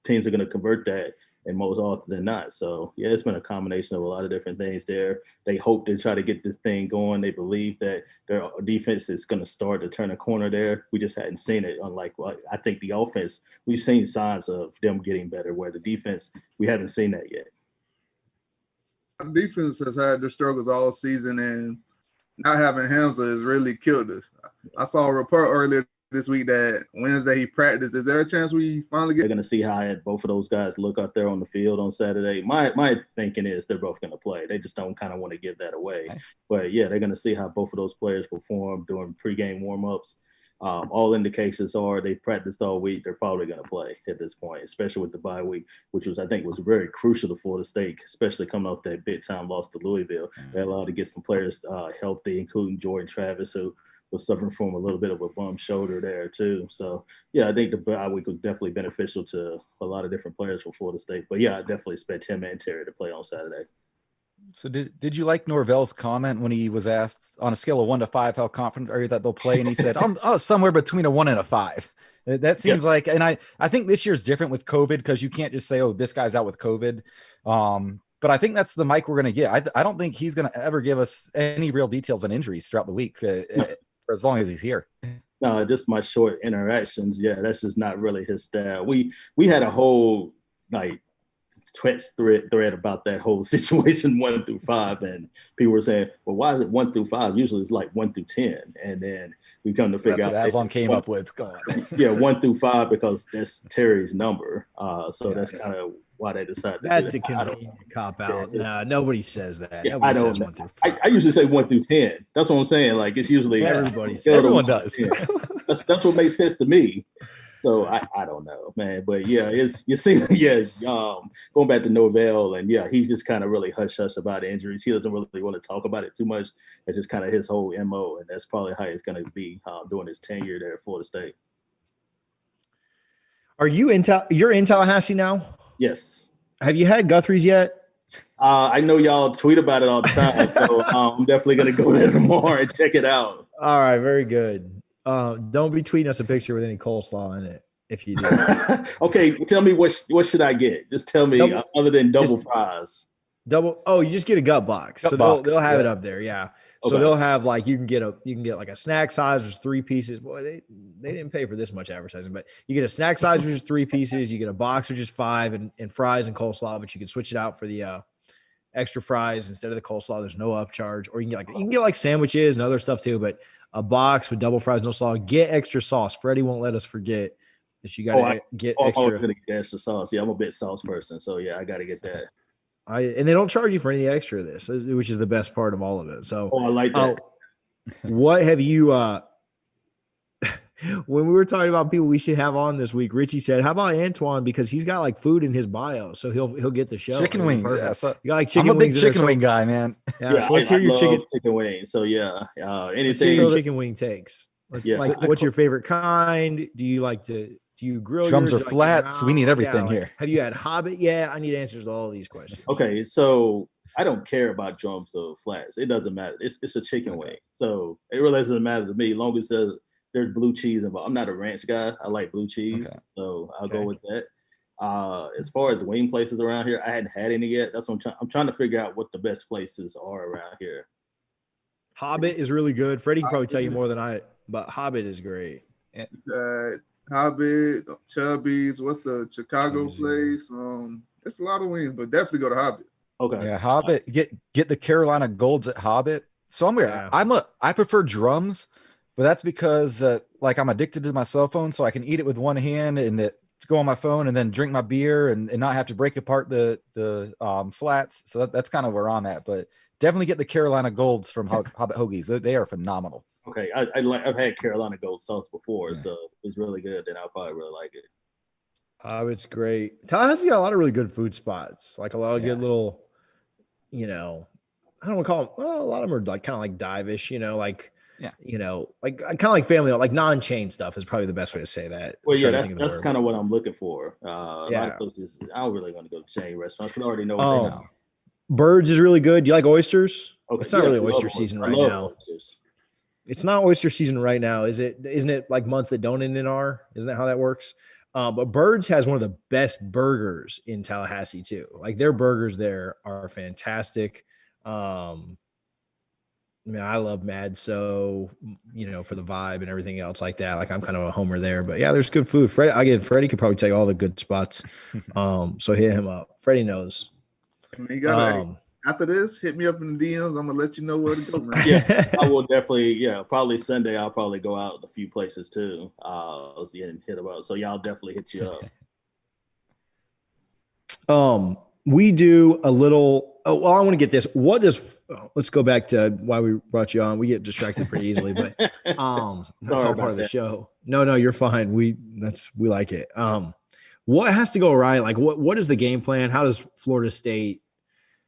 teams are gonna convert that, and most often than not. So it's been a combination of a lot of different things there. They hope to try to get this thing going. They believe that their defense is going to start to turn a corner there. We just hadn't seen it. Unlike I think the offense, we've seen signs of them getting better, where the defense, we haven't seen that yet. Defense has had their struggles all season, and not having Hamza has really killed us. I saw a report earlier this week that Wednesday he practiced. Is there a chance we finally get? They're going to see how both of those guys look out there on the field on Saturday. My thinking is they're both going to play. They just don't kind of want to give that away. Okay. But they're going to see how both of those players perform during pregame warmups. All indications are they practiced all week. They're probably going to play at this point, especially with the bye week, which I think was very crucial to Florida State, especially coming off that big time loss to Louisville. They allowed to get some players healthy, including Jordan Travis, who was suffering from a little bit of a bum shoulder there too. So I think the bye week was definitely beneficial to a lot of different players for Florida State. But I definitely expect him and Terry to play on Saturday. So did you like Norvell's comment when he was asked on a scale of 1 to 5 how confident are you that they'll play? And he said, I'm somewhere between a 1 and a 5. That seems like, and I think this year's different with COVID, because you can't just say, oh, this guy's out with COVID. But I think that's the Mike we're going to get. I don't think he's going to ever give us any real details on injuries throughout the week for as long as he's here. No, just my short interactions. That's just not really his style. We had a whole thread about that whole situation 1 through 5, and people were saying, well, why is it 1 through 5? Usually it's like 1 through 10. And then We come to figure That's what out Aslam came up with. Go on. yeah, 1 through 5 because that's Terry's number. So that's kind of why they decided to That's do a that. convenient cop out. Yeah, Nah, nobody says that. yeah, Nobody I don't says know. 1 through I 5. usually say 1 through 10. That's what I'm saying. Like it's usually Yeah, Everybody says everyone 1 does. through 10. That's what makes sense to me. So I don't know, man. But yeah, it's you see, yeah, going back to Norvell, and yeah, he's just kind of really hush hush about injuries. He doesn't really want to talk about it too much. It's just kind of his whole MO, and that's probably how he's going to be during his tenure there at Florida State. Are you you're in Tallahassee now? Yes. Have you had Guthrie's yet? I know y'all tweet about it all the time, so I'm definitely going to go there some more and check it out. All right, very good. Don't be tweeting us a picture with any coleslaw in it if you do. Okay, tell me what should I get? Just tell me other than double fries. Oh, you just get a gut box. So they'll have it up there, yeah. So they'll have like you can get like a snack size, there's 3 pieces. Boy, they didn't pay for this much advertising, but you get a snack size which is 3 pieces, you get a box which is 5 and fries and coleslaw, but you can switch it out for the extra fries instead of the coleslaw. There's no upcharge, or you can get like sandwiches and other stuff too, but a box with double fries, no sauce. Get extra sauce. Freddie won't let us forget that you got to get extra. I'm gonna get extra sauce. Yeah, I'm a bit sauce person, so yeah, I got to get that. And they don't charge you for any extra of this, which is the best part of all of it. So, I like that. What have you? When we were talking about people we should have on this week, Richie said, "How about Antwan? Because he's got like food in his bio, so he'll get the show." Chicken wings. Yeah, so you got like chicken I'm a big wings chicken wing guy, man. Yeah, so let's hear your chicken wings. So yeah, anything. Your chicken wing takes. What's your favorite kind? Do you like to? Do you grill drums yours? or flats? We need everything here. Have you had Hobbit yet? I need answers to all these questions. Okay, so I don't care about drums or flats. It doesn't matter. It's a chicken wing, so it really doesn't matter to me. As long as there's blue cheese involved. I'm not a ranch guy. I like blue cheese, so I'll go with that. As far as the wing places around here, I hadn't had any yet. That's what I'm trying to figure out what the best places are around here. Hobbit is really good. Freddie can probably tell you more than I, but Hobbit is great. Hobbit, Chubby's, what's the Chicago place? It's a lot of wings, but definitely go to Hobbit. Okay. Yeah, Hobbit. Get the Carolina Golds at Hobbit. So I prefer drums, but that's because like I'm addicted to my cell phone, so I can eat it with one hand and go on my phone and then drink my beer and not have to break apart the flats. So that's kind of where I'm at. But definitely get the Carolina Golds from Hobbit Hoagies. They are phenomenal. Okay, I've had Carolina Gold sauce before, so it's really good. Then I'll probably really like it. It's great. Tallahassee got a lot of really good food spots, like a lot of good little, I don't want to call them. Well, a lot of them are like kind of like dive-ish, like like kind of like family, like non-chain stuff is probably the best way to say that. Well, yeah, that's kind of what I'm looking for. A lot of places, I don't really want to go to chain restaurants. We already know what they know. Birds is really good. Do you like oysters? Okay, it's not really oyster season right now. Oysters. It's not oyster season right now, is it? Isn't it like months that don't end in R? Isn't that how that works? But Birds has one of the best burgers in Tallahassee too. Like their burgers there are fantastic. I love Mad So, for the vibe and everything else like that. Like I'm kind of a homer there, but yeah, there's good food. Freddie could probably tell you all the good spots. So hit him up. Freddie knows. You gotta after this, hit me up in the DMs. I'm gonna let you know where to go, man. Yeah, I will definitely. Yeah, probably Sunday. I'll probably go out a few places too. And hit about. So y'all definitely hit you up. We do a little. I want to get this. Let's go back to why we brought you on. We get distracted pretty easily, but that's all part of the show. No, you're fine. We like it. What has to go right? Like what is the game plan? How does Florida State?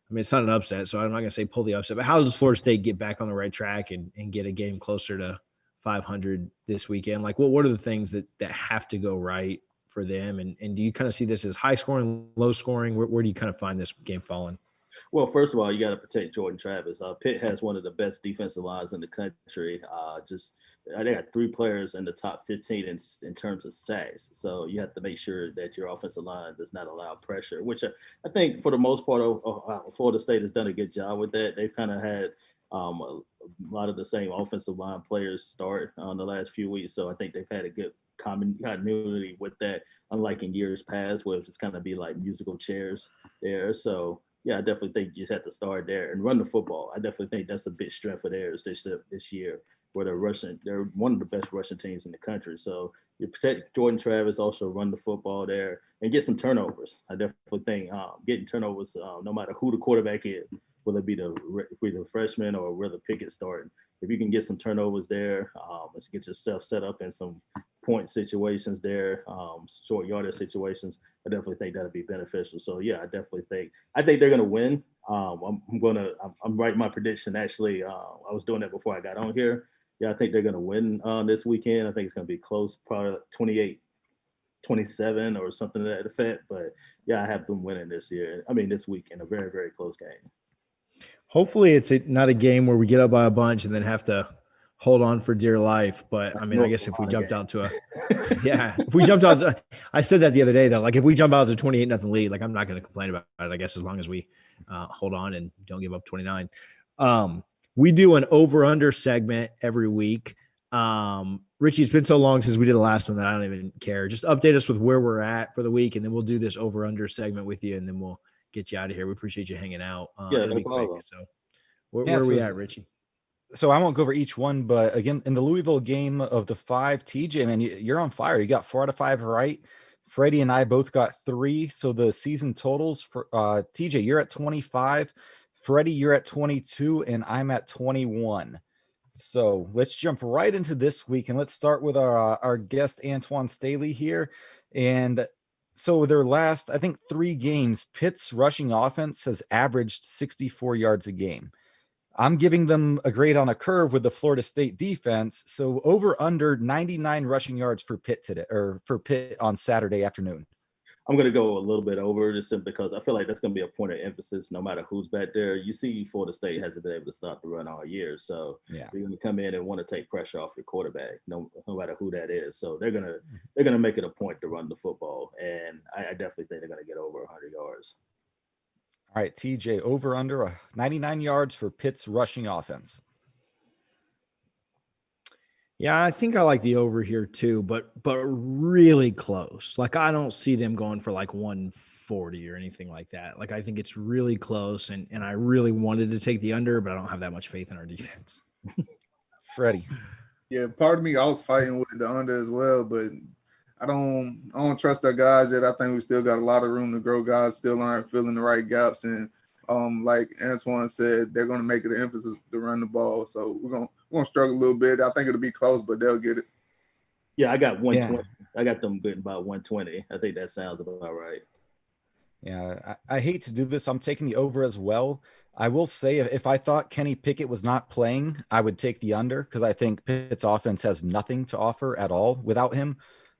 I mean, it's not an upset, so I'm not going to say pull the upset, but how does Florida State get back on the right track and get a game closer to 500 this weekend? Like, what are the things that have to go right for them? And do you kind of see this as high scoring, low scoring? Where do you kind of find this game falling? Well, first of all, you got to protect Jordan Travis. Pitt has one of the best defensive lines in the country. They got 3 players in the top 15 in terms of sacks. So you have to make sure that your offensive line does not allow pressure, which I think for the most part, Florida State has done a good job with that. They've kind of had a lot of the same offensive line players start on the last few weeks. So I think they've had a good continuity with that, unlike in years past where it's just kind of be like musical chairs there. So yeah, I definitely think you just have to start there and run the football. I definitely think that's a big strength of theirs this year. where they're one of the best rushing teams in the country. So you protect Jordan Travis, also run the football there and get some turnovers. I definitely think getting turnovers, no matter who the quarterback is, whether it be the freshman or whether Pickett starting, if you can get some turnovers there, get yourself set up in some point situations there, short yardage situations, I definitely think that'll be beneficial. So yeah, I think they're gonna win. I'm writing my prediction. Actually, I was doing that before I got on here. Yeah, I think they're gonna win this weekend. I think it's gonna be close, probably like 28-27 or something to that effect. But yeah, I have them winning this weekend, a very, very close game. Hopefully it's not a game where we get up by a bunch and then have to hold on for dear life. But I mean, I guess if we jumped out to I said that the other day though, like if we jump out to 28-0 lead, like I'm not going to complain about it, I guess, as long as we hold on and don't give up 29. We do an over-under segment every week. Richie, it's been so long since we did the last one that I don't even care. Just update us with where we're at for the week, and then we'll do this over-under segment with you, and then we'll get you out of here. We appreciate you hanging out. Yeah, no problem. Quick, so where are we at, Richie? So I won't go over each one, but again, in the Louisville game of the 5, TJ, man, you're on fire. You got 4 out of 5 right. Freddie and I both got 3. So the season totals for TJ, you're at 25. Freddie, you're at 22, and I'm at 21. So let's jump right into this week, and let's start with our guest Antwan Staley here. And so their last, I think, 3 games, Pitt's rushing offense has averaged 64 yards a game. I'm giving them a grade on a curve with the Florida State defense. So over under 99 rushing yards for Pitt today, or for Pitt on Saturday afternoon. I'm going to go a little bit over just simply because I feel like that's going to be a point of emphasis no matter who's back there. You see, Florida State hasn't been able to stop the run all year. So yeah, you're going to come in and want to take pressure off your quarterback, no matter who that is. So they're going to make it a point to run the football. And I definitely think they're going to get over 100 yards. All right, TJ, over under 99 yards for Pitt's rushing offense. Yeah, I think I like the over here too, but really close. Like I don't see them going for like 140 or anything like that. Like I think it's really close, and I really wanted to take the under, but I don't have that much faith in our defense. Freddie. Yeah, part of me, I was fighting with the under as well, but I don't trust our guys yet. I think we still got a lot of room to grow. Guys still aren't filling the right gaps, and like Antwan said, they're going to make it an emphasis to run the ball. So we're going to struggle a little bit. I think it'll be close, but they'll get it. Yeah, I got 120. Yeah. I got them getting about 120. I think that sounds about right. Yeah, I hate to do this. I'm taking the over as well. I will say if I thought Kenny Pickett was not playing, I would take the under because I think Pitt's offense has nothing to offer at all without him.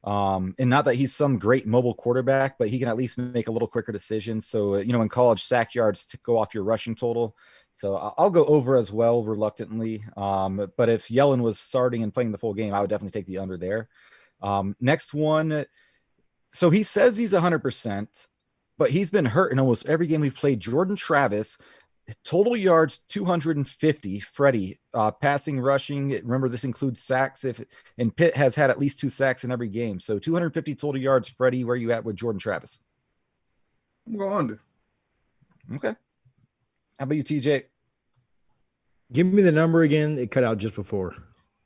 And not that he's some great mobile quarterback, but he can at least make a little quicker decisions. So, in college, sack yards to go off your rushing total. So I'll go over as well, reluctantly. But if Yellen was starting and playing the full game, I would definitely take the under there. Next one. So he says he's 100%, but he's been hurt in almost every game we've played. Jordan Travis, total yards 250. Freddie, passing, rushing. Remember, this includes sacks. And Pitt has had at least 2 sacks in every game. So 250 total yards. Freddie, where are you at with Jordan Travis? I'm going under. Okay. How about you, TJ? Give me the number again. It cut out just before.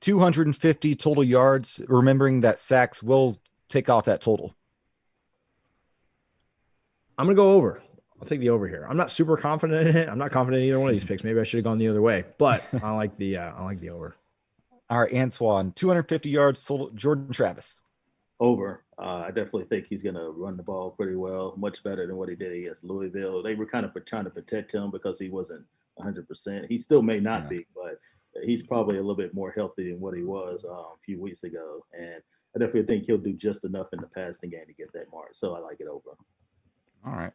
250 total yards. Remembering that sacks will take off that total. I'm going to go over. I'll take the over here. I'm not super confident in it. I'm not confident in either one of these picks. Maybe I should have gone the other way, but I like the over. All right, Antwan, 250 yards total. Jordan Travis. Over. I definitely think he's going to run the ball pretty well, much better than what he did against Louisville. They were kind of trying to protect him because he wasn't 100%. He still may not be, but he's probably a little bit more healthy than what he was a few weeks ago. And I definitely think he'll do just enough in the passing game to get that mark. So I like it over. All right.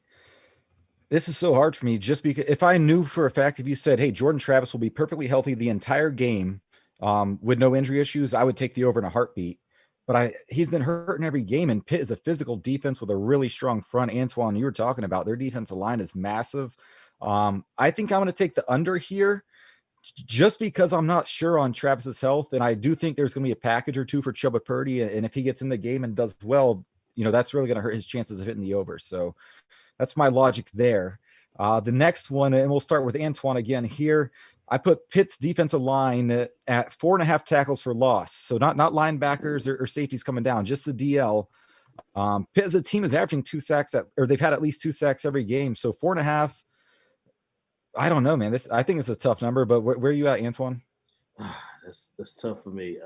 This is so hard for me just because if I knew for a fact, if you said, hey, Jordan Travis will be perfectly healthy the entire game with no injury issues, I would take the over in a heartbeat. But he's been hurt in every game, and Pitt is a physical defense with a really strong front. Antwan, you were talking about their defensive line is massive. I think I'm going to take the under here just because I'm not sure on Travis's health. And I do think there's going to be a package or two for Chubba Purdy. And if he gets in the game and does well, that's really going to hurt his chances of hitting the over. So that's my logic there. The next one, and we'll start with Antwan again here. I put Pitt's defensive line at 4.5 tackles for loss. So not linebackers or safeties coming down, just the DL. Pitt as a team is averaging 2 sacks or they've had at least 2 sacks every game. So 4.5. I don't know, man. I think it's a tough number, but where are you at, Antwan? That's tough for me.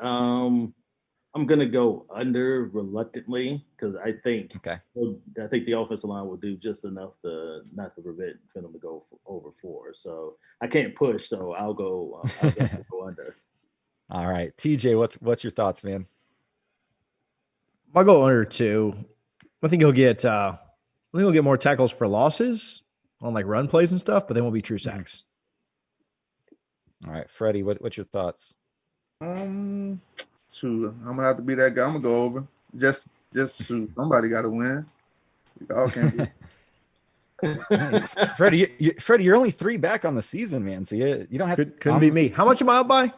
I'm gonna go under reluctantly because I think the offensive line will do just enough to not to prevent them to go over 4. So I can't push, so I'll go under. All right, TJ, what's your thoughts, man? I'll go under 2. I think he'll get more tackles for losses on like run plays and stuff, but they won't be true sacks. All right, Freddie, what's your thoughts? Shoot, I'm gonna have to be that guy. I'm gonna go over. Just shoot. Somebody got to win. We all can't. Freddie, you're only 3 back on the season, man. So you don't have. Couldn't be me. How much am I up by?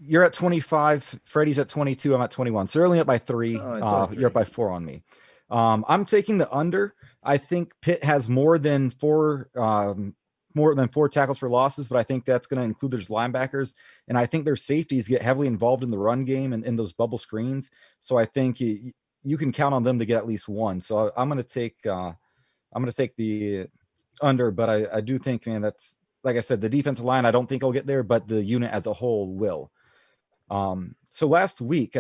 You're at 25. Freddie's at 22. I'm at 21. So you're only up by 3. You're up by 4 on me. I'm taking the under. I think Pitt has more than 4 tackles for losses, but I think that's going to include their linebackers. And I think their safeties get heavily involved in the run game and in those bubble screens. So I think you can count on them to get at least 1. So I'm going to take the under, but I do think, man, that's, like I said, the defensive line, I don't think I'll get there, but the unit as a whole will. So last week,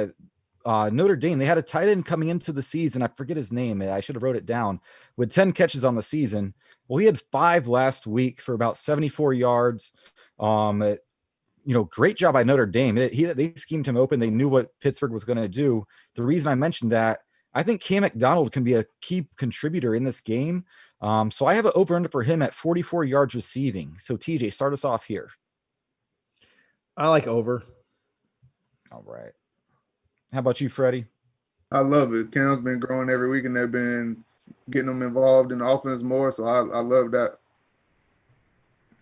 Notre Dame, they had a tight end coming into the season. I forget his name. I should have wrote it down. With 10 catches on the season. Well, he had 5 last week for about 74 yards. Great job by Notre Dame. They schemed him open. They knew what Pittsburgh was going to do. The reason I mentioned that, I think Cam McDonald can be a key contributor in this game. So I have an over-under for him at 44 yards receiving. So TJ, start us off here. I like over. All right. How about you, Freddie? I love it. Cam's been growing every week, and they've been getting them involved in the offense more. So I love that.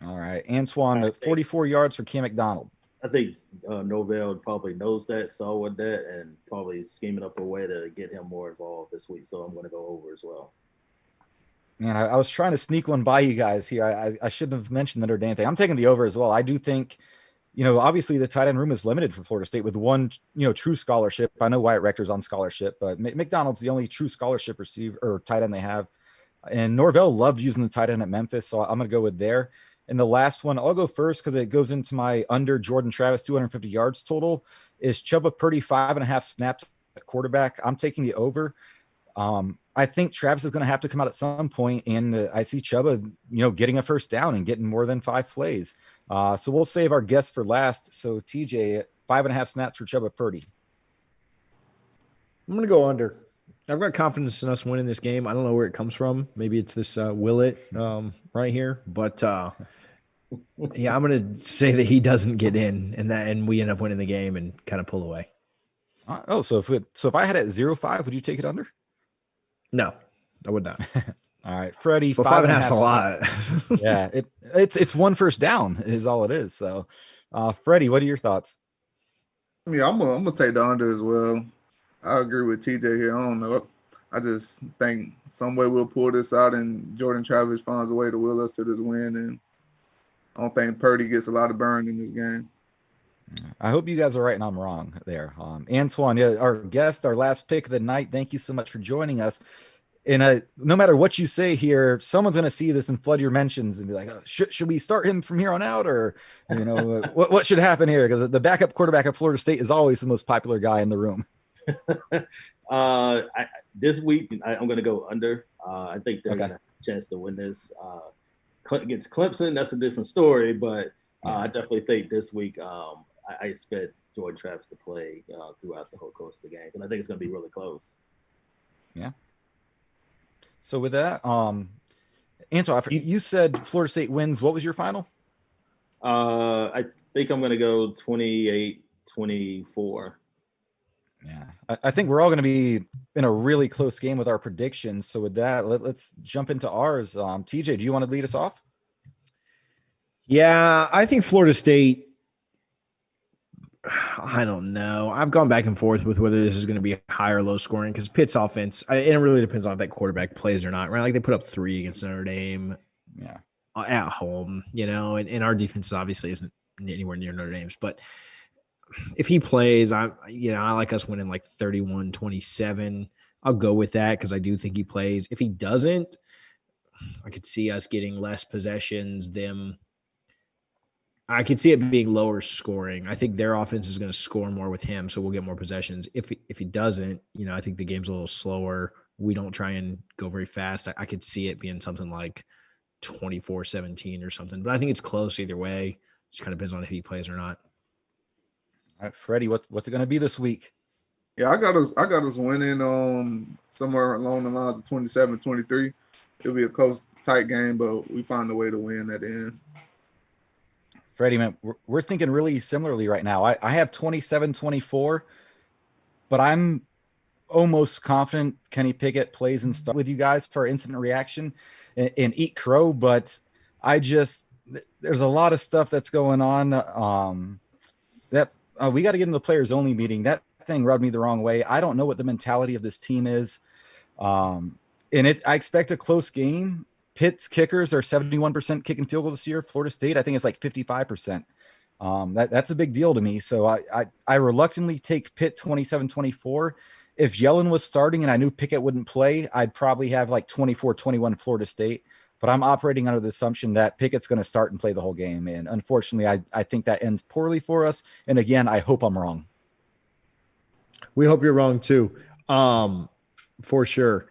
All right. Antwan, 44 yards for Cam McDonald. I think Norvell probably knows that, saw with that, and probably scheming up a way to get him more involved this week. So I'm going to go over as well. Man, I was trying to sneak one by you guys here. I shouldn't have mentioned the Notre Dame thing. I'm taking the over as well. I do think, obviously the tight end room is limited for Florida State with 1, true scholarship. I know Wyatt Rector's on scholarship, but McDonald's the only true scholarship receiver or tight end they have. And Norvell loved using the tight end at Memphis, so I'm going to go with there. And the last one, I'll go first because it goes into my under Jordan Travis 250 yards total, is Chuba Purdy 5.5 snaps at quarterback. I'm taking the over. I think Travis is going to have to come out at some point, and I see Chuba, getting a first down and getting more than 5 plays. So we'll save our guess for last. So TJ, 5.5 snaps for Chuba Purdy. I'm going to go under. I've got confidence in us winning this game. I don't know where it comes from. Maybe it's this Willett right here, but yeah, I'm going to say that he doesn't get in, and we end up winning the game and kind of pull away. So if I had it at 0.5, would you take it under? No, I would not. All right, Freddie. But 5.5 is a lot. Yeah, it's 1 first down is all it is. So, Freddie, what are your thoughts? Yeah, I'm gonna take the under as well. I agree with TJ here. I don't know. I just think some way we'll pull this out, and Jordan Travis finds a way to will us to this win. And I don't think Purdy gets a lot of burn in this game. I hope you guys are right and I'm wrong there. Antwan, our guest, our last pick of the night. Thank you so much for joining us. And no matter what you say here, someone's going to see this and flood your mentions and be like, oh, should we start him from here on out? Or, what should happen here? Because the backup quarterback at Florida State is always the most popular guy in the room. This week, I'm going to go under. I think they're going to have a chance to win this. Against Clemson, that's a different story. But I definitely think this week I expect Jordan Travis to play throughout the whole course of the game. And I think it's going to be really close. Yeah. So with that, Antwan, you said Florida State wins. What was your final? I think I'm going to go 28-24. Yeah, I think we're all going to be in a really close game with our predictions. So with that, let's jump into ours. TJ, do you want to lead us off? Yeah, I think Florida State, I don't know. I've gone back and forth with whether this is going to be high or low scoring because Pitt's offense, it really depends on if that quarterback plays or not, right? Like they put up 3 against Notre Dame. Yeah. at home, and our defense obviously isn't anywhere near Notre Dame's, but if he plays, I like us winning like 31-27. I'll go with that because I do think he plays. If he doesn't, I could see us getting less possessions. I could see it being lower scoring. I think their offense is going to score more with him, so we'll get more possessions. If he doesn't, I think the game's a little slower. We don't try and go very fast. I could see it being something like 24-17 or something, but I think it's close either way. Just kind of depends on if he plays or not. All right, Freddie, what's it going to be this week? Yeah, I got us winning somewhere along the lines of 27-23. It'll be a close, tight game, but we find a way to win at the end. Freddie, man, we're thinking really similarly right now. I have 27-24, but I'm almost confident Kenny Pickett plays and stuff with you guys for instant reaction and eat crow. But there's a lot of stuff that's going on that we got to get in the players only meeting. That thing rubbed me the wrong way. I don't know what the mentality of this team is. I expect a close game. Pitt's kickers are 71% kicking field goal this year. Florida State, I think it's like 55%. That's a big deal to me. So I reluctantly take Pitt 27-24. If Yellen was starting and I knew Pickett wouldn't play, I'd probably have like 24-21 Florida State. But I'm operating under the assumption that Pickett's going to start and play the whole game. And unfortunately, I think that ends poorly for us. And again, I hope I'm wrong. We hope you're wrong too, for sure.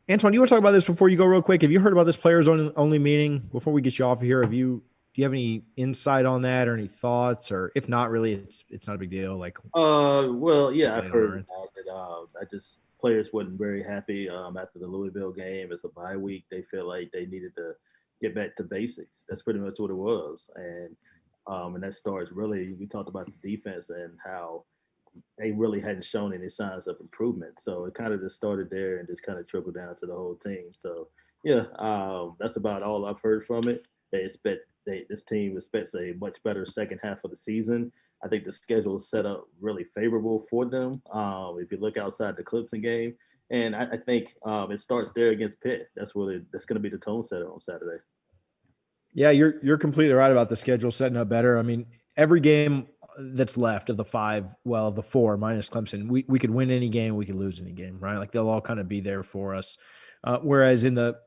Antwan, you want to talk about this before you go real quick? Have you heard about this players only meeting before we get you off of here? Do you have any insight on that or any thoughts? Or if not, really, it's not a big deal. Well, yeah, I've heard about it. Players wasn't very happy after the Louisville game. It's a bye week. They feel like they needed to get back to basics. That's pretty much what it was. And that starts really, we talked about the defense and how they really hadn't shown any signs of improvement. So it kind of just started there and just kind of trickled down to the whole team. So, yeah, that's about all I've heard from it. This team expects a much better second half of the season. I think the schedule is set up really favorable for them. If you look outside the Clemson game, and I think it starts there against Pitt. That's going to be the tone setter on Saturday. Yeah, you're completely right about the schedule setting up better. I mean, every game that's left of the of the four minus Clemson, we could win any game, we could lose any game, right? Like they'll all kind of be there for us. Whereas in the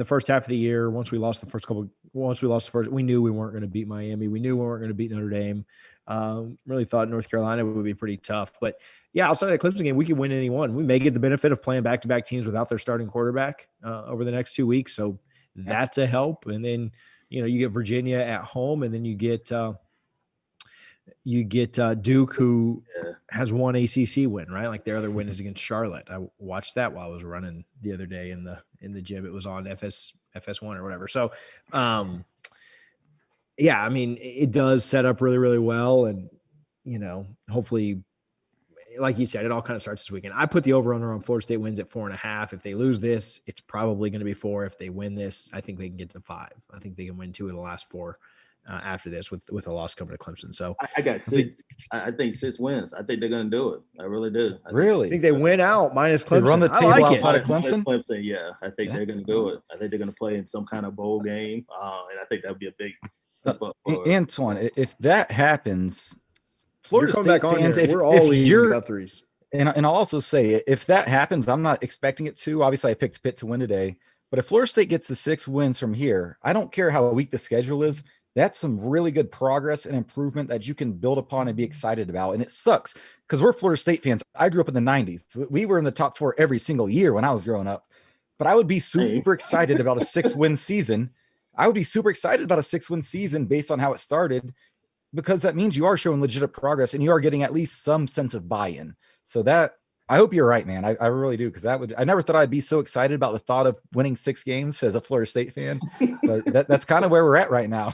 first half of the year, once we lost the first, we knew we weren't going to beat Miami. We knew we weren't going to beat Notre Dame. Really thought North Carolina would be pretty tough. But yeah, outside of the Clemson game, we could win any one. We may get the benefit of playing back-to-back teams without their starting quarterback over the next 2 weeks. So that's a help. And then, you get Virginia at home, and then you get Duke, who has one ACC win, right? Like their other win is against Charlotte. I watched that while I was running the other day in the gym. It was on FS1 or whatever. So, yeah, I mean, it does set up really, really well. And, hopefully, like you said, it all kind of starts this weekend. I put the over-under on Florida State wins at 4.5. If they lose this, it's probably going to be 4. If they win this, I think they can get to 5. I think they can win 2 of the last 4 after this with a loss coming to Clemson. So I got 6. I think 6 wins. I think they're going to do it. I really do. I think they win out minus Clemson. They run the table outside of Clemson? Yeah, I think they're going to do it. I think they're going to play in some kind of bowl game, and I think that would be a big step up. Antwan, if that happens, Florida State fans, we're all leading up threes. And I'll also say, if that happens, I'm not expecting it to. Obviously, I picked Pitt to win today. But if Florida State gets the 6 wins from here, I don't care how weak the schedule is. That's some really good progress and improvement that you can build upon and be excited about. And it sucks because we're Florida State fans. I grew up in the 90s. We were in the top 4 every single year when I was growing up. But I would be super excited about a 6-win season. I would be super excited about a 6-win season based on how it started, because that means you are showing legitimate progress and you are getting at least some sense of buy-in. So that, I hope you're right, man. I really do. Because I never thought I'd be so excited about the thought of winning 6 games as a Florida State fan. But that's kind of where we're at right now.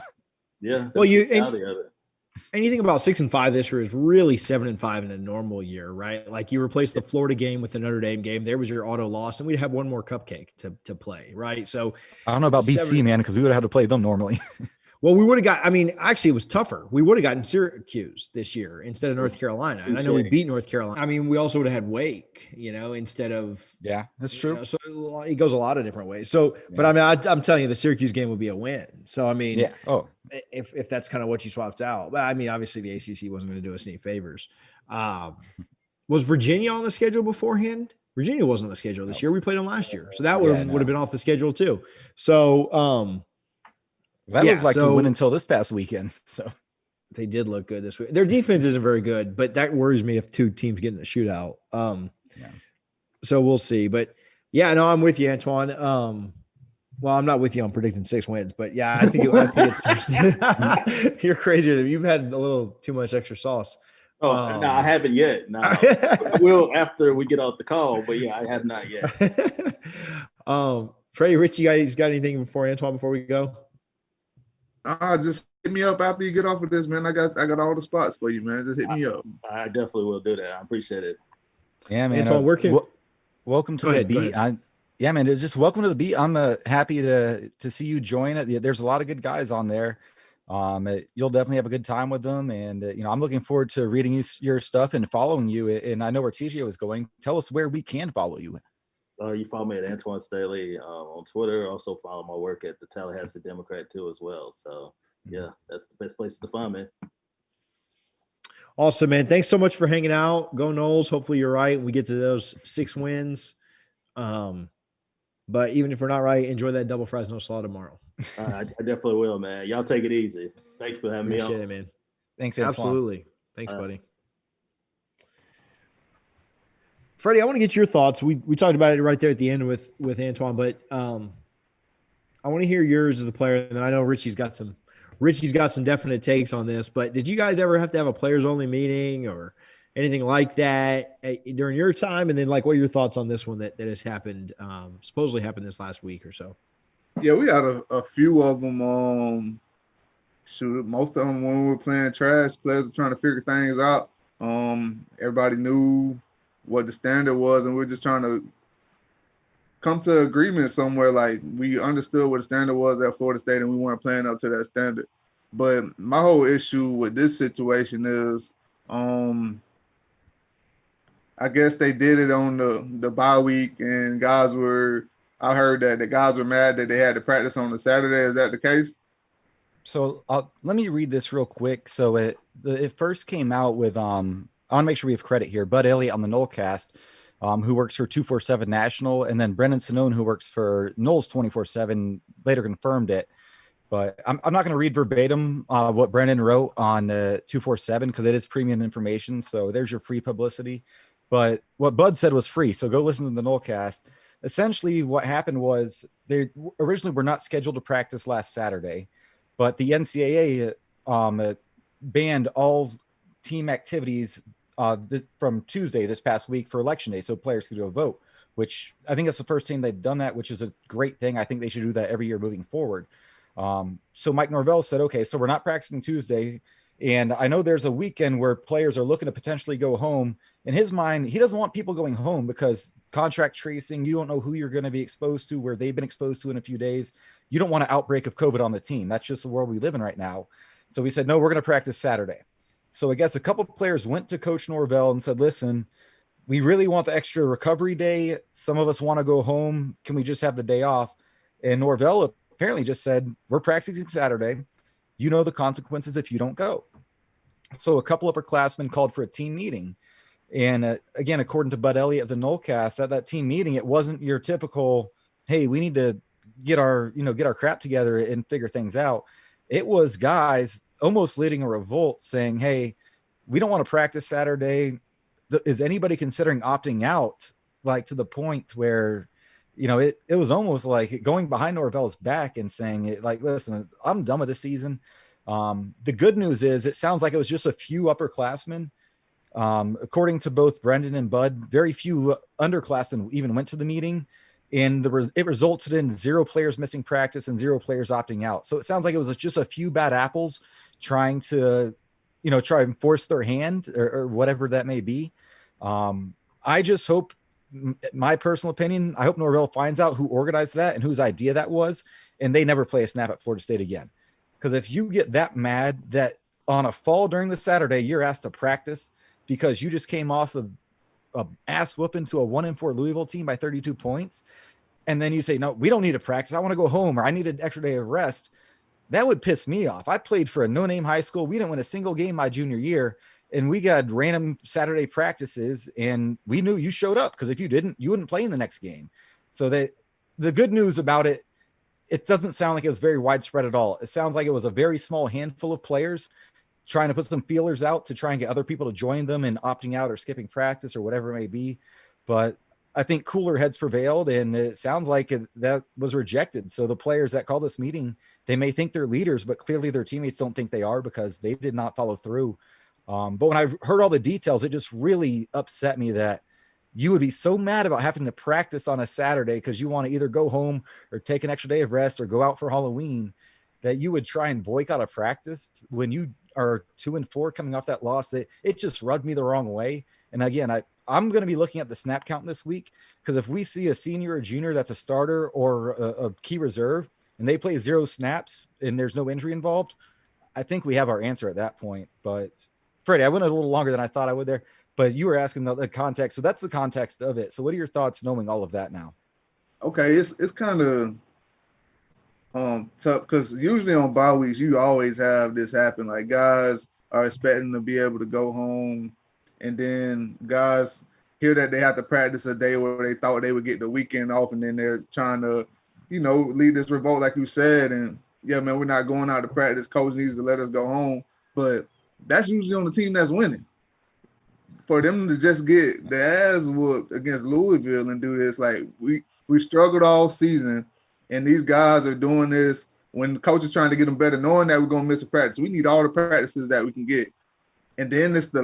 Yeah. Well, anything about 6-5 this year is really 7-5 in a normal year, right? Like you replace the Florida game with the Notre Dame game. There was your auto loss, and we'd have one more cupcake to play, right? So I don't know about BC, man, because we would have had to play them normally. Well, we would have got. I mean, actually, it was tougher. We would have gotten Syracuse this year instead of North Carolina, and I know we beat North Carolina. I mean, we also would have had Wake, instead of. Yeah, that's true. So it goes a lot of different ways. So, but I mean, I'm telling you, the Syracuse game would be a win. So, I mean, yeah. Oh, if that's kind of what you swapped out, but I mean, obviously, the ACC wasn't going to do us any favors. Was Virginia on the schedule beforehand? Virginia wasn't on the schedule this year. We played them last year, so that would have been off the schedule too. So, that looked like to win until this past weekend. So they did look good this week. Their defense isn't very good, but that worries me if two teams get in a shootout. So we'll see. But yeah, no, I'm with you, Antwan. Well, I'm not with you on predicting 6 wins, but yeah, I think it's you're crazier than you've had a little too much extra sauce. Oh, no, I haven't yet. No, I will after we get off the call, but yeah, I have not yet. Freddie, Rich, you guys got anything before Antwan before we go? Just hit me up after you get off of this, man. I got all the spots for you, man. Just hit me up. I definitely will do that. I appreciate it. Yeah, man. Antwan, welcome to the beat. Yeah, man. It's just welcome to the beat. I'm happy to see you join it. There's a lot of good guys on there. You'll definitely have a good time with them, and I'm looking forward to reading your stuff and following you. And I know where TJ was going. Tell us where we can follow you. You follow me at Antwan Staley on Twitter. Also follow my work at the Tallahassee Democrat too as well. So yeah, that's the best place to find me. Awesome, man. Thanks so much for hanging out. Go Noles. Hopefully you're right. We get to those 6 wins. But even if we're not right, enjoy that double fries no slaw tomorrow. I definitely will, man. Y'all take it easy. Thanks for having me on. Appreciate it, man. Thanks, Antwan. Absolutely. Thanks, buddy. Freddie, I want to get your thoughts. We talked about it right there at the end with Antwan, but I want to hear yours as a player. And then I know Richie's got some definite takes on this. But did you guys ever have to have a players only meeting or anything like that during your time? And then, like, what are your thoughts on this one that has happened, supposedly happened this last week or so? Yeah, we had a few of them. Most of them when we were playing trash, players were trying to figure things out. Everybody knew what the standard was, and we're just trying to come to agreement somewhere. Like, we understood what the standard was at Florida State, and we weren't playing up to that standard. But my whole issue with this situation is, I guess they did it on the bye week, and I heard that the guys were mad that they had to practice on the Saturday. Is that the case? So let me read this real quick. So it first came out with I want to make sure we have credit here. Bud Elliott on the Nolecast, who works for 247 National, and then Brendan Sinone, who works for Noles 24/7, later confirmed it. But I'm not going to read verbatim what Brendan wrote on 247 because it is premium information. So there's your free publicity. But what Bud said was free. So go listen to the Nolecast. Essentially, what happened was they originally were not scheduled to practice last Saturday, but the NCAA banned all team activities from Tuesday this past week for Election Day, so players could go vote, which I think that's the first time they've done that, which is a great thing. I think they should do that every year moving forward. So Mike Norvell said, okay, so we're not practicing Tuesday, and I know there's a weekend where players are looking to potentially go home. In his mind, he doesn't want people going home because contract tracing, you don't know who you're going to be exposed to, where they've been exposed to in a few days. You don't want an outbreak of COVID on the team. That's just the world we live in right now. So we said, no, we're going to practice Saturday. So I guess a couple of players went to Coach Norvell and said, listen, we really want the extra recovery day. Some of us want to go home. Can we just have the day off? And Norvell apparently just said, we're practicing Saturday. You know the consequences if you don't go. So a couple of upperclassmen called for a team meeting. And again, according to Bud Elliott at the Nolecast, at that team meeting, it wasn't your typical, hey, we need to get our crap together and figure things out. It was guys almost leading a revolt saying, hey, we don't want to practice Saturday. Is anybody considering opting out? Like, to the point where, it was almost like going behind Norvell's back and saying, like, listen, I'm done with this season. The good news is it sounds like it was just a few upperclassmen. According to both Brendan and Bud, very few underclassmen even went to the meeting, and it resulted in 0 players missing practice and 0 players opting out. So it sounds like it was just a few bad apples trying to, try and force their hand or whatever that may be. I just hope, my personal opinion, I hope Norvell finds out who organized that and whose idea that was, and they never play a snap at Florida State again. Because if you get that mad that on a fall during the Saturday, you're asked to practice because you just came off of a ass whooping to a 1-4 Louisville team by 32 points. And then you say, no, we don't need to practice. I want to go home, or I need an extra day of rest. That would piss me off. I played for a no-name high school. We didn't win a single game my junior year. And we got random Saturday practices, and we knew you showed up because if you didn't, you wouldn't play in the next game. So that the good news about it, it doesn't sound like it was very widespread at all. It sounds like it was a very small handful of players trying to put some feelers out to try and get other people to join them and opting out or skipping practice or whatever it may be. But I think cooler heads prevailed, and it sounds like that was rejected. So the players that call this meeting, they may think they're leaders, but clearly their teammates don't think they are because they did not follow through. But when I heard all the details, it just really upset me that you would be so mad about having to practice on a Saturday because you want to either go home or take an extra day of rest or go out for Halloween, that you would try and boycott a practice when you are 2-4 coming off that loss. That it just rubbed me the wrong way. And again, I'm going to be looking at the snap count this week, because if we see a senior or junior that's a starter or a key reserve and they play 0 snaps and there's no injury involved, I think we have our answer at that point. But Freddie, I went a little longer than I thought I would there, but you were asking the context. So that's the context of it. So what are your thoughts knowing all of that now? Okay, it's kind of tough because usually on bye weeks you always have this happen. Like guys are expecting to be able to go home, and then guys hear that they have to practice a day where they thought they would get the weekend off, and then they're trying to, lead this revolt like you said. And yeah, man, we're not going out to practice. Coach needs to let us go home, but that's usually on the team that's winning. For them to just get the ass whooped against Louisville and do this, like we struggled all season, and these guys are doing this when the coach is trying to get them better, knowing that we're gonna miss a practice. We need all the practices that we can get, and then it's the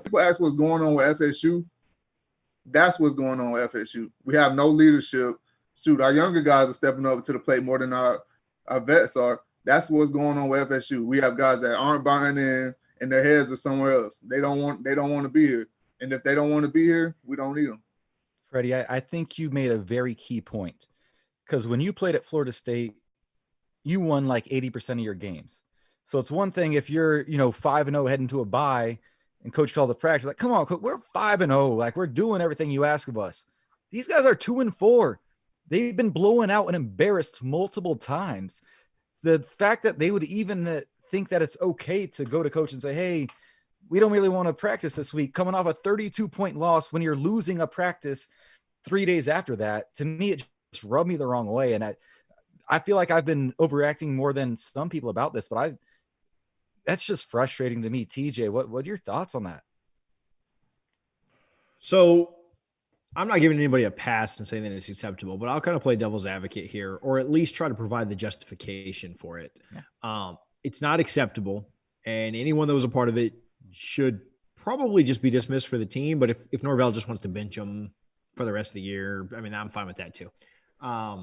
people ask what's going on with FSU. That's what's going on with FSU. We have no leadership. Shoot, our younger guys are stepping up to the plate more than our vets are. That's what's going on with FSU. We have guys that aren't buying in, and their heads are somewhere else. They don't want to be here. And if they don't want to be here, we don't need them. Freddie, I think you made a very key point, because when you played at Florida State, you won like 80% of your games. So it's one thing if you're, 5-0 heading to a bye and coach called the practice, like, come on, coach, we're 5-0. Like, we're doing everything you ask of us. These guys are 2-4. They've been blown out and embarrassed multiple times. The fact that they would even think that it's okay to go to coach and say, hey, we don't really want to practice this week, coming off a 32-point loss when you're losing a practice 3 days after that, to me, it just rubbed me the wrong way. And I feel like I've been overreacting more than some people about this, but that's just frustrating to me. TJ, what are your thoughts on that? So I'm not giving anybody a pass and saying that it's acceptable, but I'll kind of play devil's advocate here, or at least try to provide the justification for it. Yeah. It's not acceptable, and anyone that was a part of it should probably just be dismissed for the team. But if Norvell just wants to bench them for the rest of the year, I mean, I'm fine with that too. I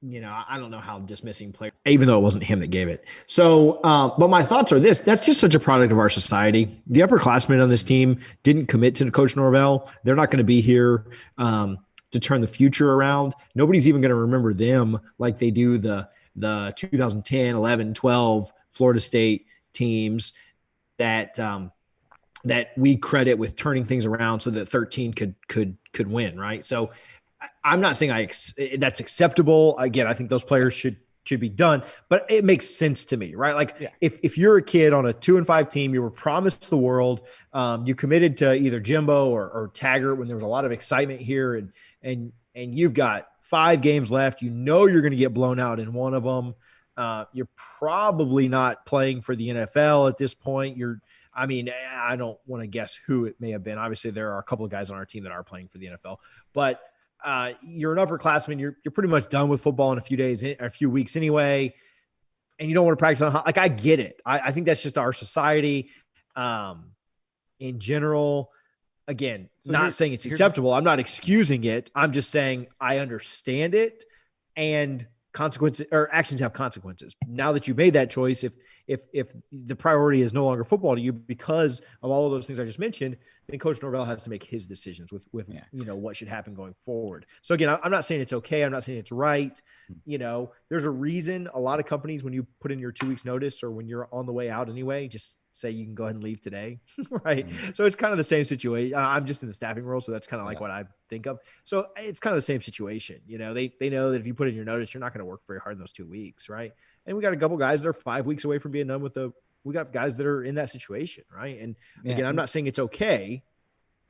don't know how dismissing players, even though it wasn't him that gave it. So, but my thoughts are this: that's just such a product of our society. The upperclassmen on this team didn't commit to Coach Norvell. They're not going to be here to turn the future around. Nobody's even going to remember them like they do the 2010, 11, 12 Florida State teams that we credit with turning things around so that 13 could win, right? So I'm not saying that's acceptable. Again, I think those players should be done, but it makes sense to me, right? Like, yeah. If you're a kid on a 2-5 team, you were promised the world, you committed to either Jimbo or Taggart when there was a lot of excitement here, and you've got 5 games left, you're going to get blown out in one of them. You're probably not playing for the NFL at this point. I don't want to guess who it may have been. Obviously, there are a couple of guys on our team that are playing for the NFL, but you're an upperclassman. You're pretty much done with football in a few days, a few weeks anyway, and you don't want to practice on. Like, I get it. I think that's just our society in general. Again, not saying it's acceptable. I'm not excusing it. I'm just saying I understand it, and consequences or actions have consequences. Now that you made that choice, if the priority is no longer football to you because of all of those things I just mentioned, then Coach Norvell has to make his decisions with what should happen going forward. So again, I'm not saying it's okay. I'm not saying it's right. There's a reason a lot of companies, when you put in your 2 weeks notice or when you're on the way out anyway, just say you can go ahead and leave today. Right. So it's kind of the same situation. I'm just in the staffing role. So that's kind of like what I think of. So it's kind of the same situation. They know that if you put in your notice, you're not going to work very hard in those 2 weeks. Right. And we got a couple guys that are 5 weeks away from being done we got guys that are in that situation. Right. And again, I'm not saying it's okay.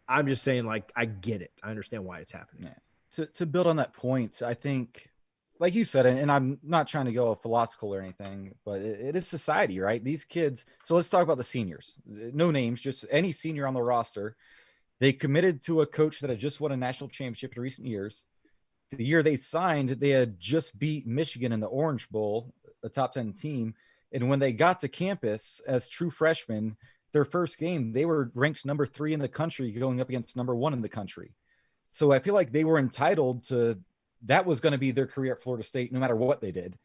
I'm just saying, like, I get it. I understand why it's happening. Yeah. To build on that point, I think, like you said, and I'm not trying to go philosophical or anything, but it is society, right? These kids. So let's talk about the seniors. No names, just any senior on the roster. They committed to a coach that had just won a national championship in recent years. The year they signed, they had just beat Michigan in the Orange Bowl, a top 10 team. And when they got to campus as true freshmen, their first game, they were ranked number 3 in the country going up against number 1 in the country. So I feel like they were entitled to, that was going to be their career at Florida State, no matter what they did.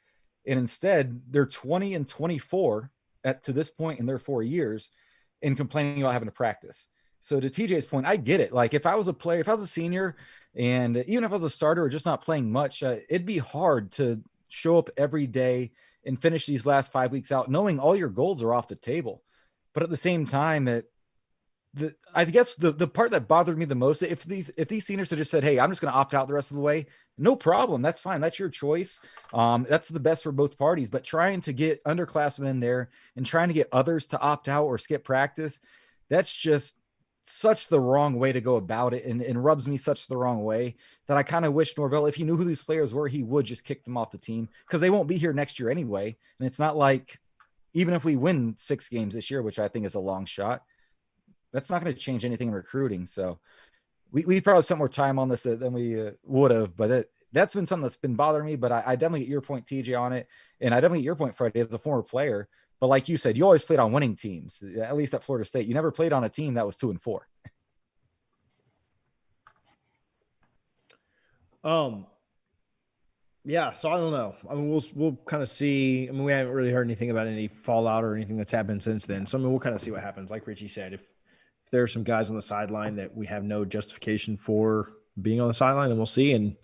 And instead they're 20-24 to this point in their 4 years and complaining about having to practice. So to TJ's point, I get it. Like if I was a player, if I was a senior and even if I was a starter or just not playing much, it'd be hard to show up every day and finish these last 5 weeks out, knowing all your goals are off the table. But at the same time, I guess the part that bothered me the most, if these seniors had just said, hey, I'm just going to opt out the rest of the way, no problem. That's fine. That's your choice. That's the best for both parties. But trying to get underclassmen in there and trying to get others to opt out or skip practice, that's just such the wrong way to go about it and rubs me such the wrong way that I kind of wish Norvell, if he knew who these players were, he would just kick them off the team because they won't be here next year anyway. And it's not like, even if we win 6 games this year, which I think is a long shot, that's not going to change anything in recruiting. So we probably spent more time on this than we would have, but that's been something that's been bothering me. But I definitely get your point, TJ, on it. And I definitely get your point, Freddie, as a former player. But like you said, you always played on winning teams, at least at Florida State. You never played on a team that was 2-4. Yeah, so I don't know. I mean, we'll kind of see. I mean, we haven't really heard anything about any fallout or anything that's happened since then. So I mean, we'll kind of see what happens. Like Richie said, if there are some guys on the sideline that we have no justification for being on the sideline, then we'll see. And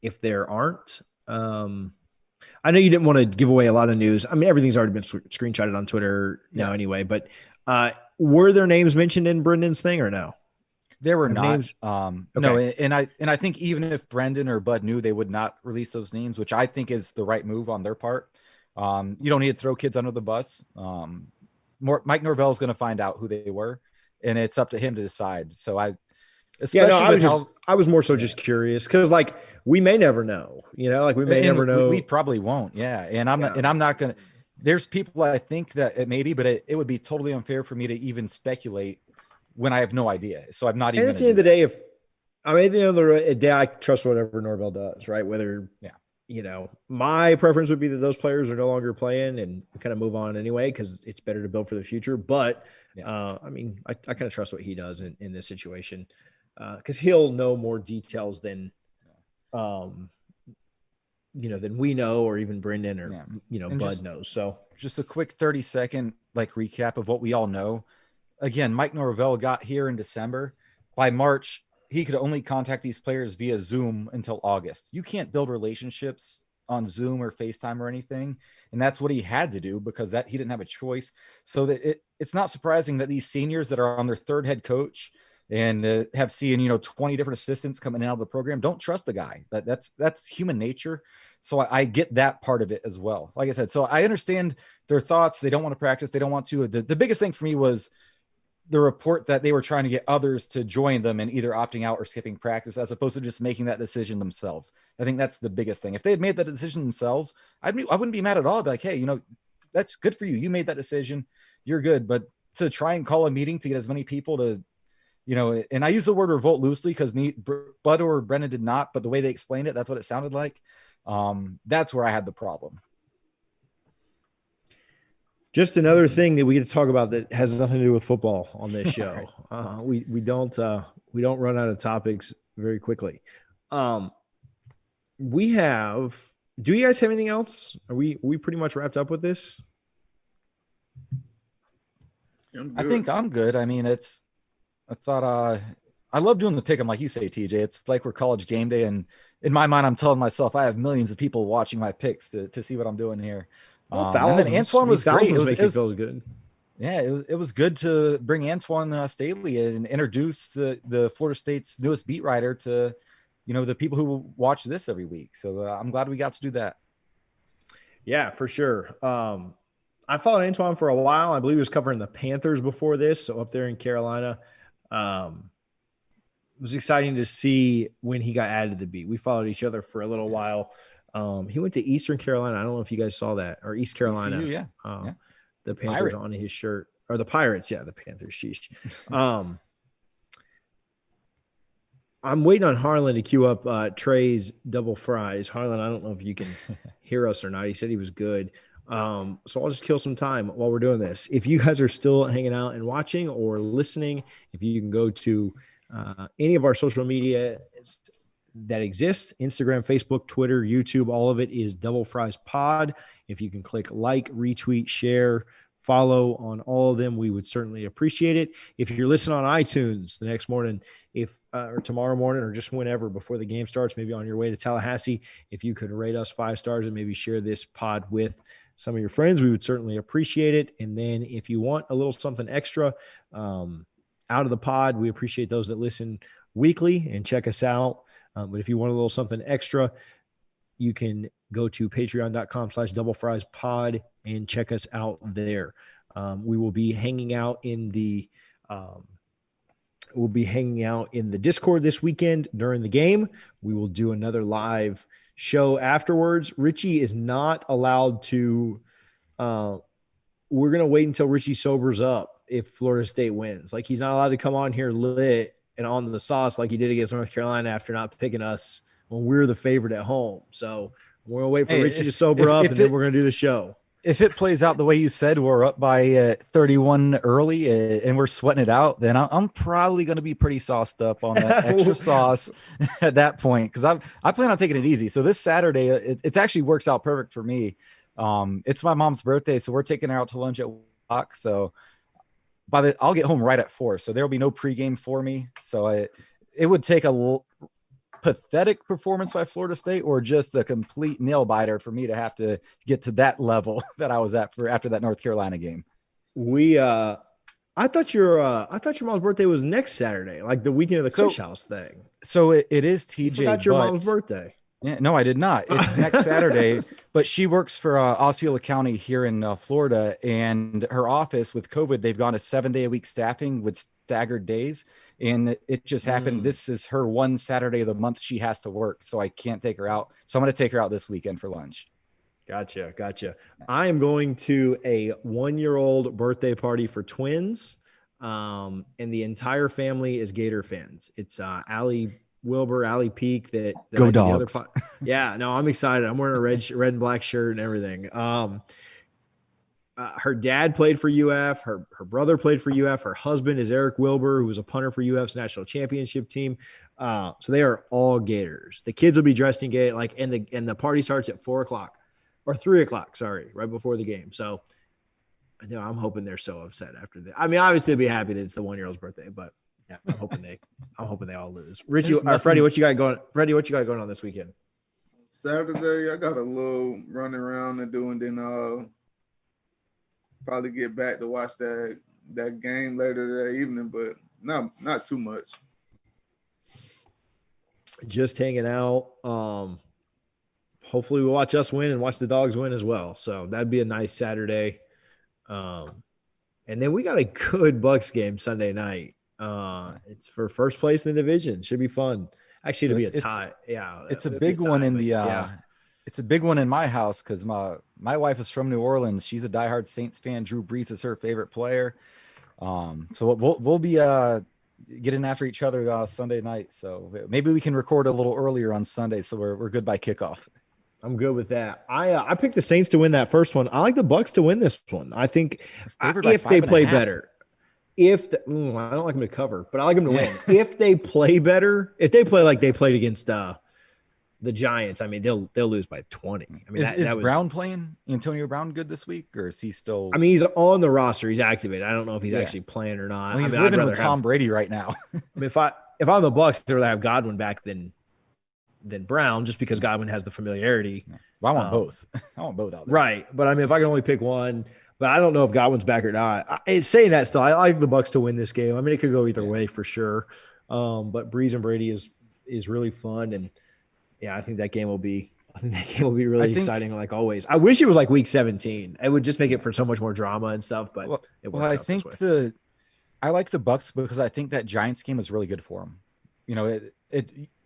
if there aren't, I know you didn't want to give away a lot of news. I mean, everything's already been screenshotted on Twitter now anyway. But were their names mentioned in Brendan's thing or no? There were not. Names? Okay. No, and I think even if Brendan or Bud knew, they would not release those names, which I think is the right move on their part. You don't need to throw kids under the bus. Mike Norvell is going to find out who they were, and it's up to him to decide. So I was more so just curious because like we may never know, like we may never know. We probably won't. Yeah. And I'm not going to, there's people I think that it may be, but it would be totally unfair for me to even speculate when I have no idea. So I'm not even. At the end of the day, at the end of the day, I trust whatever Norvell does, right? Whether, my preference would be that those players are no longer playing and kind of move on anyway, because it's better to build for the future. But I mean, I kind of trust what he does in this situation because he'll know more details than, than we know, or even Brendan or, Bud knows. So just a quick 30-second recap of what we all know. Again, Mike Norvell got here in December. By March, he could only contact these players via Zoom until August. You can't build relationships on Zoom or FaceTime or anything. And that's what he had to do because he didn't have a choice. So that it's not surprising that these seniors that are on their 3rd head coach and have seen, 20 different assistants coming out of the program, don't trust the guy. That's human nature. So I get that part of it as well. Like I said, so I understand their thoughts. They don't want to practice. They don't want to. The biggest thing for me was the report that they were trying to get others to join them and either opting out or skipping practice, as opposed to just making that decision themselves. I think that's the biggest thing. If they had made that decision themselves, I wouldn't be mad at all. I'd be like, hey, that's good for you. You made that decision. You're good. But to try and call a meeting to get as many people to, and I use the word revolt loosely because Bud or Brennan did not, but the way they explained it, that's what it sounded like. That's where I had the problem. Just another thing that we get to talk about that has nothing to do with football on this show. We don't run out of topics very quickly. Do you guys have anything else? Are we pretty much wrapped up with this? I think I'm good. I mean, I love doing the pick 'em like you say, TJ. It's like we're college game day, and in my mind, I'm telling myself I have millions of people watching my picks to see what I'm doing here. Well, And then Antwan was great. Make you feel good. Yeah, it was good to bring Antwan Staley and introduce the Florida State's newest beat writer to, the people who watch this every week. So I'm glad we got to do that. Yeah, for sure. I followed Antwan for a while. I believe he was covering the Panthers before this, so up there in Carolina. It was exciting to see when he got added to the beat. We followed each other for a little while. He went to Eastern Carolina. I don't know if you guys saw that, or East Carolina. ECU, yeah. The Panthers on his shirt, or the Pirates. Yeah, the Panthers. Sheesh. I'm waiting on Harlan to queue up Trey's double fries. Harlan, I don't know if you can hear us or not. He said he was good. So I'll just kill some time while we're doing this. If you guys are still hanging out and watching or listening, if you can go to any of our social media that exist, Instagram, Facebook, Twitter, YouTube, all of it is Double Fries Pod. If you can click like, retweet, share, follow on all of them, we would certainly appreciate it. If you're listening on iTunes the next morning, or tomorrow morning, or just whenever before the game starts, maybe on your way to Tallahassee, if you could rate us 5 stars and maybe share this pod with some of your friends, we would certainly appreciate it. And then if you want a little something extra out of the pod, we appreciate those that listen weekly and check us out. But if you want a little something extra, you can go to patreon.com/doublefriespod and check us out there. We will be hanging out in the Discord this weekend during the game. We will do another live show afterwards. Richie is not allowed to we're going to wait until Richie sobers up if Florida State wins. Like, he's not allowed to come on here lit and on the sauce like he did against North Carolina after not picking us when we're the favorite at home. So we're going to wait for Richie to sober up, and then we're going to do the show. If it plays out the way you said, we're up by 31 early and we're sweating it out, then I'm probably going to be pretty sauced up on that extra sauce at that point, because I plan on taking it easy. So this Saturday, it actually works out perfect for me. It's my mom's birthday, so we're taking her out to lunch at 1:00. So I'll get home right at 4:00. So there'll be no pregame for me. So it would take a pathetic performance by Florida State or just a complete nail biter for me to have to get to that level that I was at after that North Carolina game. I thought your mom's birthday was next Saturday, like the weekend of the Kush House thing. So it is, TJ. You forgot your mom's birthday. Yeah, no, I did not. It's next Saturday, but she works for Osceola County here in Florida, and her office with COVID, they've gone to 7-day-a-week staffing with staggered days. And it just happened. This is her one Saturday of the month she has to work, so I can't take her out. So I'm going to take her out this weekend for lunch. Gotcha. I am going to a 1-year-old birthday party for twins, and the entire family is Gator fans. It's Allie Wilbur, Allie Peak. That Go Dogs. Yeah, no, I'm excited. I'm wearing a red and black shirt and everything. Her dad played for UF. Her brother played for UF. Her husband is Eric Wilbur, who was a punter for UF's national championship team. So they are all Gators. The kids will be dressed in Gator, and the party starts at 4:00 or 3:00. Sorry, right before the game. So, I'm hoping they're so upset after that. I mean, obviously, they'll be happy that it's the 1-year-old's birthday, but yeah, I'm hoping they all lose. Richie, Freddie, what you got going? Freddie, what you got going on this weekend? Saturday, I got a little running around and doing, then probably get back to watch that game later that evening, but not too much. Just hanging out. Hopefully we'll watch us win and watch the Dogs win as well. So that'd be a nice Saturday. And then we got a good Bucks game Sunday night. It's for first place in the division. Should be fun. Actually, it'll be a tie. Yeah, it's a big one in the. It's a big one in my house because my wife is from New Orleans. She's a diehard Saints fan. Drew Brees is her favorite player. So we'll be getting after each other Sunday night. So maybe we can record a little earlier on Sunday, so we're good by kickoff. I'm good with that. I picked the Saints to win that first one. I like the Bucks to win this one. I think if they play better. I don't like them to cover, but I like them to win. If they play better, if they play like they played against the Giants, I mean, they'll lose by 20. I mean, is Brown playing? Antonio Brown good this week, or is he still? I mean, he's on the roster. He's activated. I don't know if he's Yeah. actually playing or not. Well, he's I mean, living with Tom Brady right now. I mean, if I'm the Bucks, I'd rather have Godwin back than Brown, just because Godwin has the familiarity. Well, I want both. I want both out there. Right, but I mean, if I can only pick one, but I don't know if Godwin's back or not. Saying that still, I like the Bucks to win this game. I mean, it could go either way for sure. But Breeze and Brady is really fun, and yeah, I think that game will be really exciting, like always. I wish it was like week 17. It would just make it for so much more drama and stuff. But I think I like the Bucks because I think that Giants game was really good for them. You know,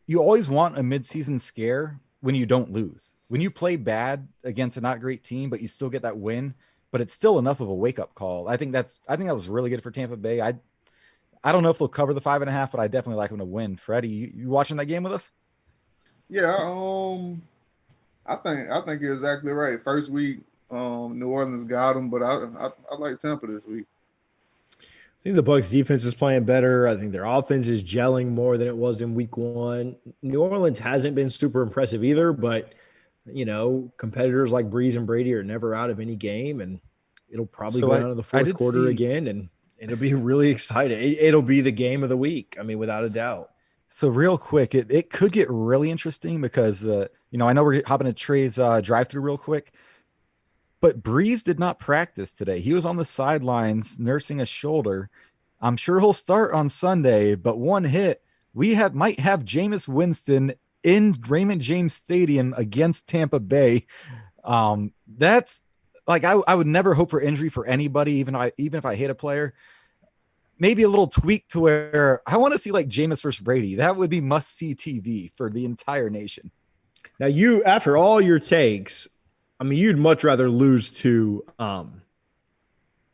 you always want a midseason scare when you don't lose. When you play bad against a not great team, but you still get that win, but it's still enough of a wake up call. I think that was really good for Tampa Bay. I don't know if they'll cover the 5.5, but I definitely like them to win. Freddie, you watching that game with us? Yeah, I think you're exactly right. First week, New Orleans got them, but I like Tampa this week. I think the Bucks defense is playing better. I think their offense is gelling more than it was in week 1. New Orleans hasn't been super impressive either, but you know, competitors like Breeze and Brady are never out of any game, and it'll probably go down to the fourth quarter again, and it'll be really exciting. It'll be the game of the week. I mean, without a doubt. So real quick, it could get really interesting because, you know, I know we're hopping to Trey's drive-through real quick, but Breeze did not practice today. He was on the sidelines nursing a shoulder. I'm sure he'll start on Sunday, but one hit, might have Jameis Winston in Raymond James Stadium against Tampa Bay. That's like, I would never hope for injury for anybody, even if I hate a player. Maybe a little tweak to where I want to see like Jameis versus Brady. That would be must-see TV for the entire nation. Now, after all your takes, I mean, you'd much rather lose to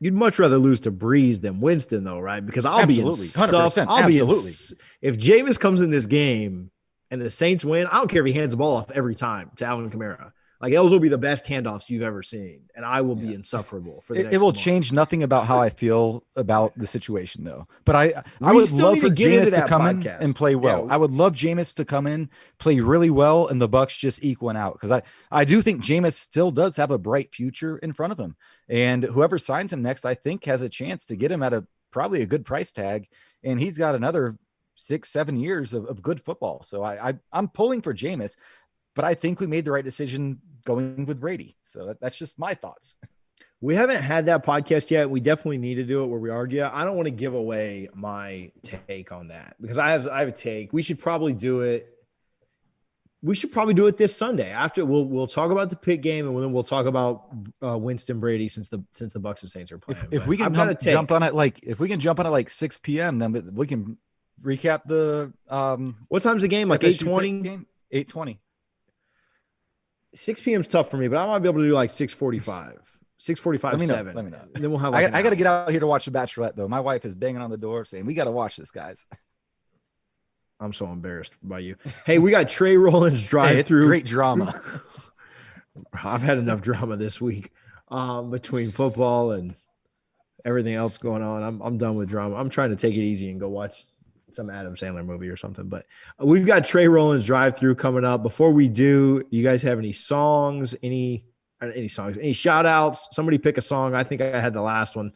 Breeze than Winston, though, right? Because I'll be 100%. If Jameis comes in this game and the Saints win, I don't care if he hands the ball off every time to Alvin Kamara. Like, those will be the best handoffs you've ever seen, and I will be insufferable for the next It will month. change nothing about how I feel about the situation, though. But I would love for Jameis to come in and play well. Yeah. I would love Jameis to come in, play really well, and the Bucks just equal out. Because I do think Jameis still does have a bright future in front of him. And whoever signs him next, I think, has a chance to get him at probably a good price tag. And he's got another 6-7 years of good football. So I'm pulling for Jameis. But I think we made the right decision going with Brady. So that's just my thoughts. We haven't had that podcast yet. We definitely need to do it where we argue. I don't want to give away my take on that because I have a take. We should probably do it. We should probably do it this Sunday. After we'll talk about the Pitt game, and then we'll talk about Winston Brady since the Bucs and Saints are playing. If we can jump on it like 6 p.m., then we can recap the what time's the game? Like 8:20? 8:20. 6 p.m. is tough for me, but I might be able to do like 6:45, 6:45, 7. Let me know. And then we'll have. I got to get out here to watch The Bachelorette, though. My wife is banging on the door saying we got to watch this, guys. I'm so embarrassed by you. Hey, we got Trey Rowland's drive-through. It's great drama. I've had enough drama this week between football and everything else going on. I'm done with drama. I'm trying to take it easy and go watch some Adam Sandler movie or something. But we've got Trey Rowland's drive-through coming up. Before we do, you guys have any songs, any shout outs? Somebody pick a song. I think I had the last one.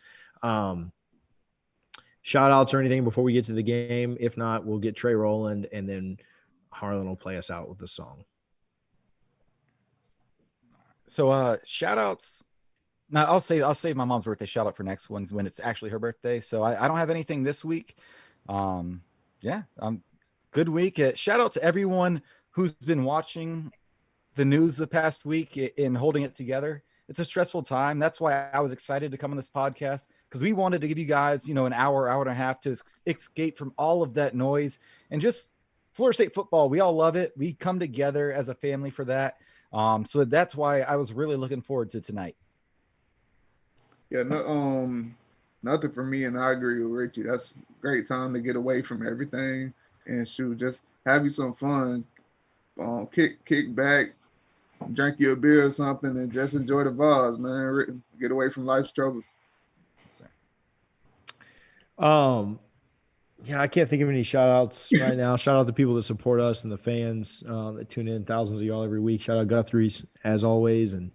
Shout outs or anything before we get to the game. If not, we'll get Trey Rowland and then Harlan will play us out with the song. So shout outs. Now I'll save my mom's birthday shout out for next one when it's actually her birthday. So I don't have anything this week. Good week. Shout out to everyone who's been watching the news the past week and holding it together. It's a stressful time. That's why I was excited to come on this podcast because we wanted to give you guys, an hour and a half to escape from all of that noise and just Florida State football. We all love it. We come together as a family for that. So that's why I was really looking forward to tonight. Yeah, nothing for me, and I agree with Richie. That's a great time to get away from everything and just have you some fun. Kick back, drink you a beer or something, and just enjoy the vibes, man. Get away from life's troubles. Yeah, I can't think of any shout outs right now. Shout out to people that support us and the fans that tune in, thousands of y'all every week. Shout out Guthrie's as always, and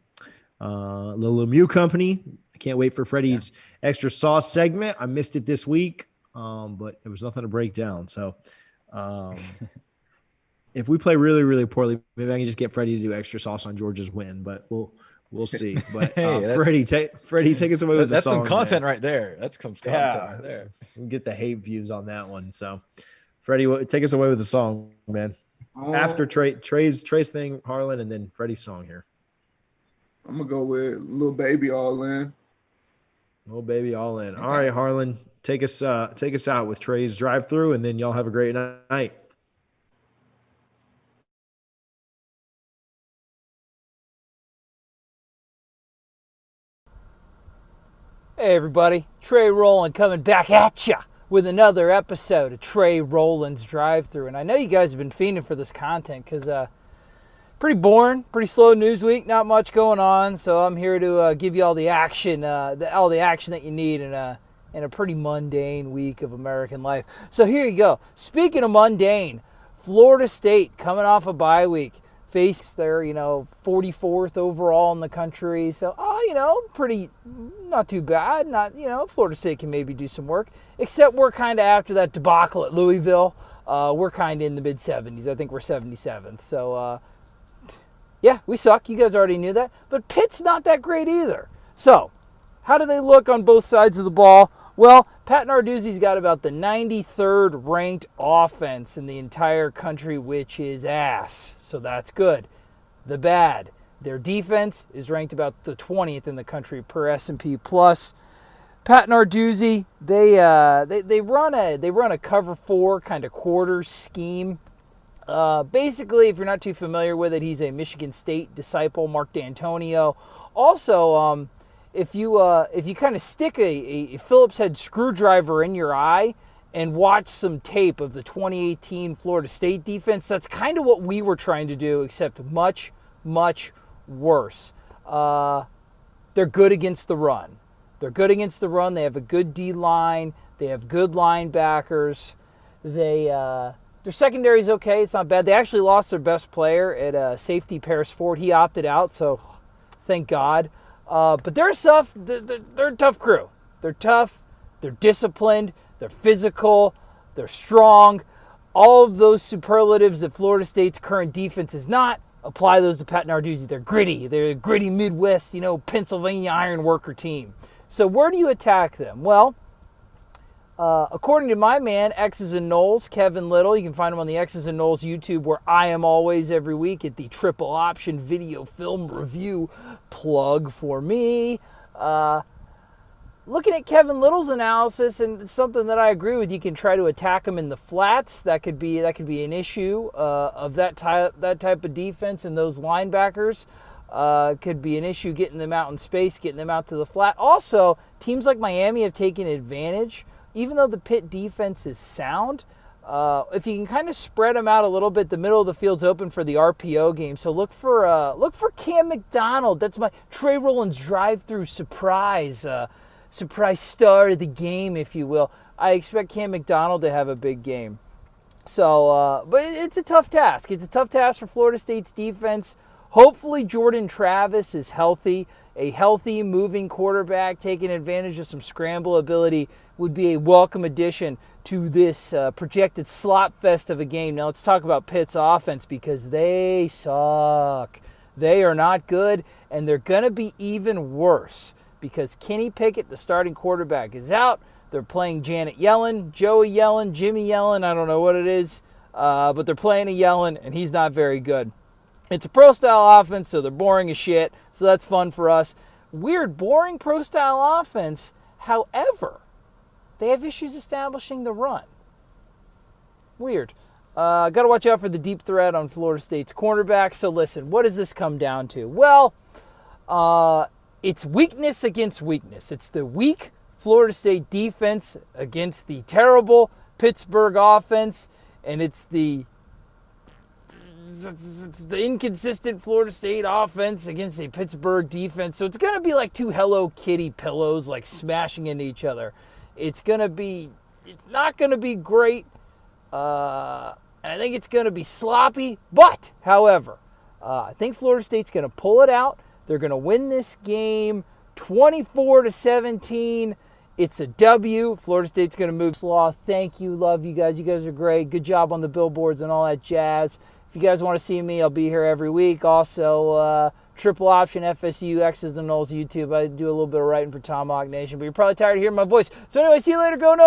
Little Lemieux Company. I can't wait for Freddie's extra sauce segment. I missed it this week, but there was nothing to break down. So if we play really, really poorly, maybe I can just get Freddie to do extra sauce on Georgia's win, but we'll see. But Freddie, take us away with the song. That's some content man. right there. That's some content right there. We'll get the hate views on that one. So, Freddie, take us away with the song, man. After Trey's thing, Harlan, and then Freddie's song here. I'm gonna go with Little Baby All In. Little Baby All In. All right, Harlan, take us out with Trey's Drive Through, and then y'all have a great night. Hey everybody, Trey Rowland coming back at ya with another episode of Trey Rowland's Drive-Thru. And I know you guys have been fiending for this content because pretty boring, pretty slow news week, not much going on. So I'm here to give you all the action, all the action that you need in a pretty mundane week of American life. So here you go. Speaking of mundane, Florida State coming off a bye week. Faced their, 44th overall in the country. So, pretty, not too bad. Not, Florida State can maybe do some work. Except we're kind of after that debacle at Louisville. We're kind of in the mid-70s. I think we're 77th. So, yeah, we suck. You guys already knew that. But Pitt's not that great either. So, how do they look on both sides of the ball? Well, Pat Narduzzi's got about the 93rd ranked offense in the entire country, which is ass. So that's good. The bad, their defense is ranked about the 20th in the country per S&P Plus. Pat Narduzzi, they run a cover 4 kind of quarter scheme. Basically, if you're not too familiar with it, he's a Michigan State disciple, Mark D'Antonio. Also, if you kind of stick a Phillips head screwdriver in your eye and watch some tape of the 2018 Florida State defense, that's kind of what we were trying to do, except much, much worse. They're good against the run. They have a good D-line. They have good linebackers. Their secondary's okay. It's not bad. They actually lost their best player at safety, Paris Ford. He opted out, so thank God. But they're a tough crew. They're tough, they're disciplined, they're physical, they're strong. All of those superlatives that Florida State's current defense is not, apply those to Pat Narduzzi. They're gritty. They're a gritty Midwest, Pennsylvania iron worker team. So where do you attack them? Well, according to my man, X's and Knowles, Kevin Little, you can find him on the X's and Knowles YouTube, where I am always every week at the Triple Option Video Film Review. Plug for me. Looking at Kevin Little's analysis, and it's something that I agree with, you can try to attack him in the flats. That could be an issue of that type of defense, and those linebackers could be an issue getting them out in space, getting them out to the flat. Also, teams like Miami have taken advantage. Even though the Pitt defense is sound, if you can kind of spread them out a little bit, the middle of the field's open for the RPO game. So look for Cam McDonald. That's my Trey Rowland's drive-through surprise star of the game, if you will. I expect Cam McDonald to have a big game. So, but it's a tough task. It's a tough task for Florida State's defense. Hopefully Jordan Travis is healthy. A healthy, moving quarterback taking advantage of some scramble ability would be a welcome addition to this projected slot fest of a game. Now let's talk about Pitt's offense, because they suck. They are not good, and they're going to be even worse because Kenny Pickett, the starting quarterback, is out. They're playing Janet Yellen, Joey Yellen, Jimmy Yellen. I don't know what it is, but they're playing a Yellen, and he's not very good. It's a pro-style offense, so they're boring as shit, so that's fun for us. Weird, boring pro-style offense. However, they have issues establishing the run. Weird. Got to watch out for the deep threat on Florida State's cornerback. So listen, what does this come down to? Well, it's weakness against weakness. It's the weak Florida State defense against the terrible Pittsburgh offense, and it's the inconsistent Florida State offense against a Pittsburgh defense. So it's going to be like two Hello Kitty pillows like smashing into each other. It's going to be it's not going to be great. And I think it's going to be sloppy. But, however, I think Florida State's going to pull it out. They're going to win this game 24-17. It's a W. Florida State's going to move. Slaw, thank you. Love you guys. You guys are great. Good job on the billboards and all that jazz. If you guys want to see me, I'll be here every week. Also, Triple Option, FSU, X's and Knowles YouTube. I do a little bit of writing for Tomahawk Nation, but you're probably tired of hearing my voice. So anyway, see you later. Go Knowles.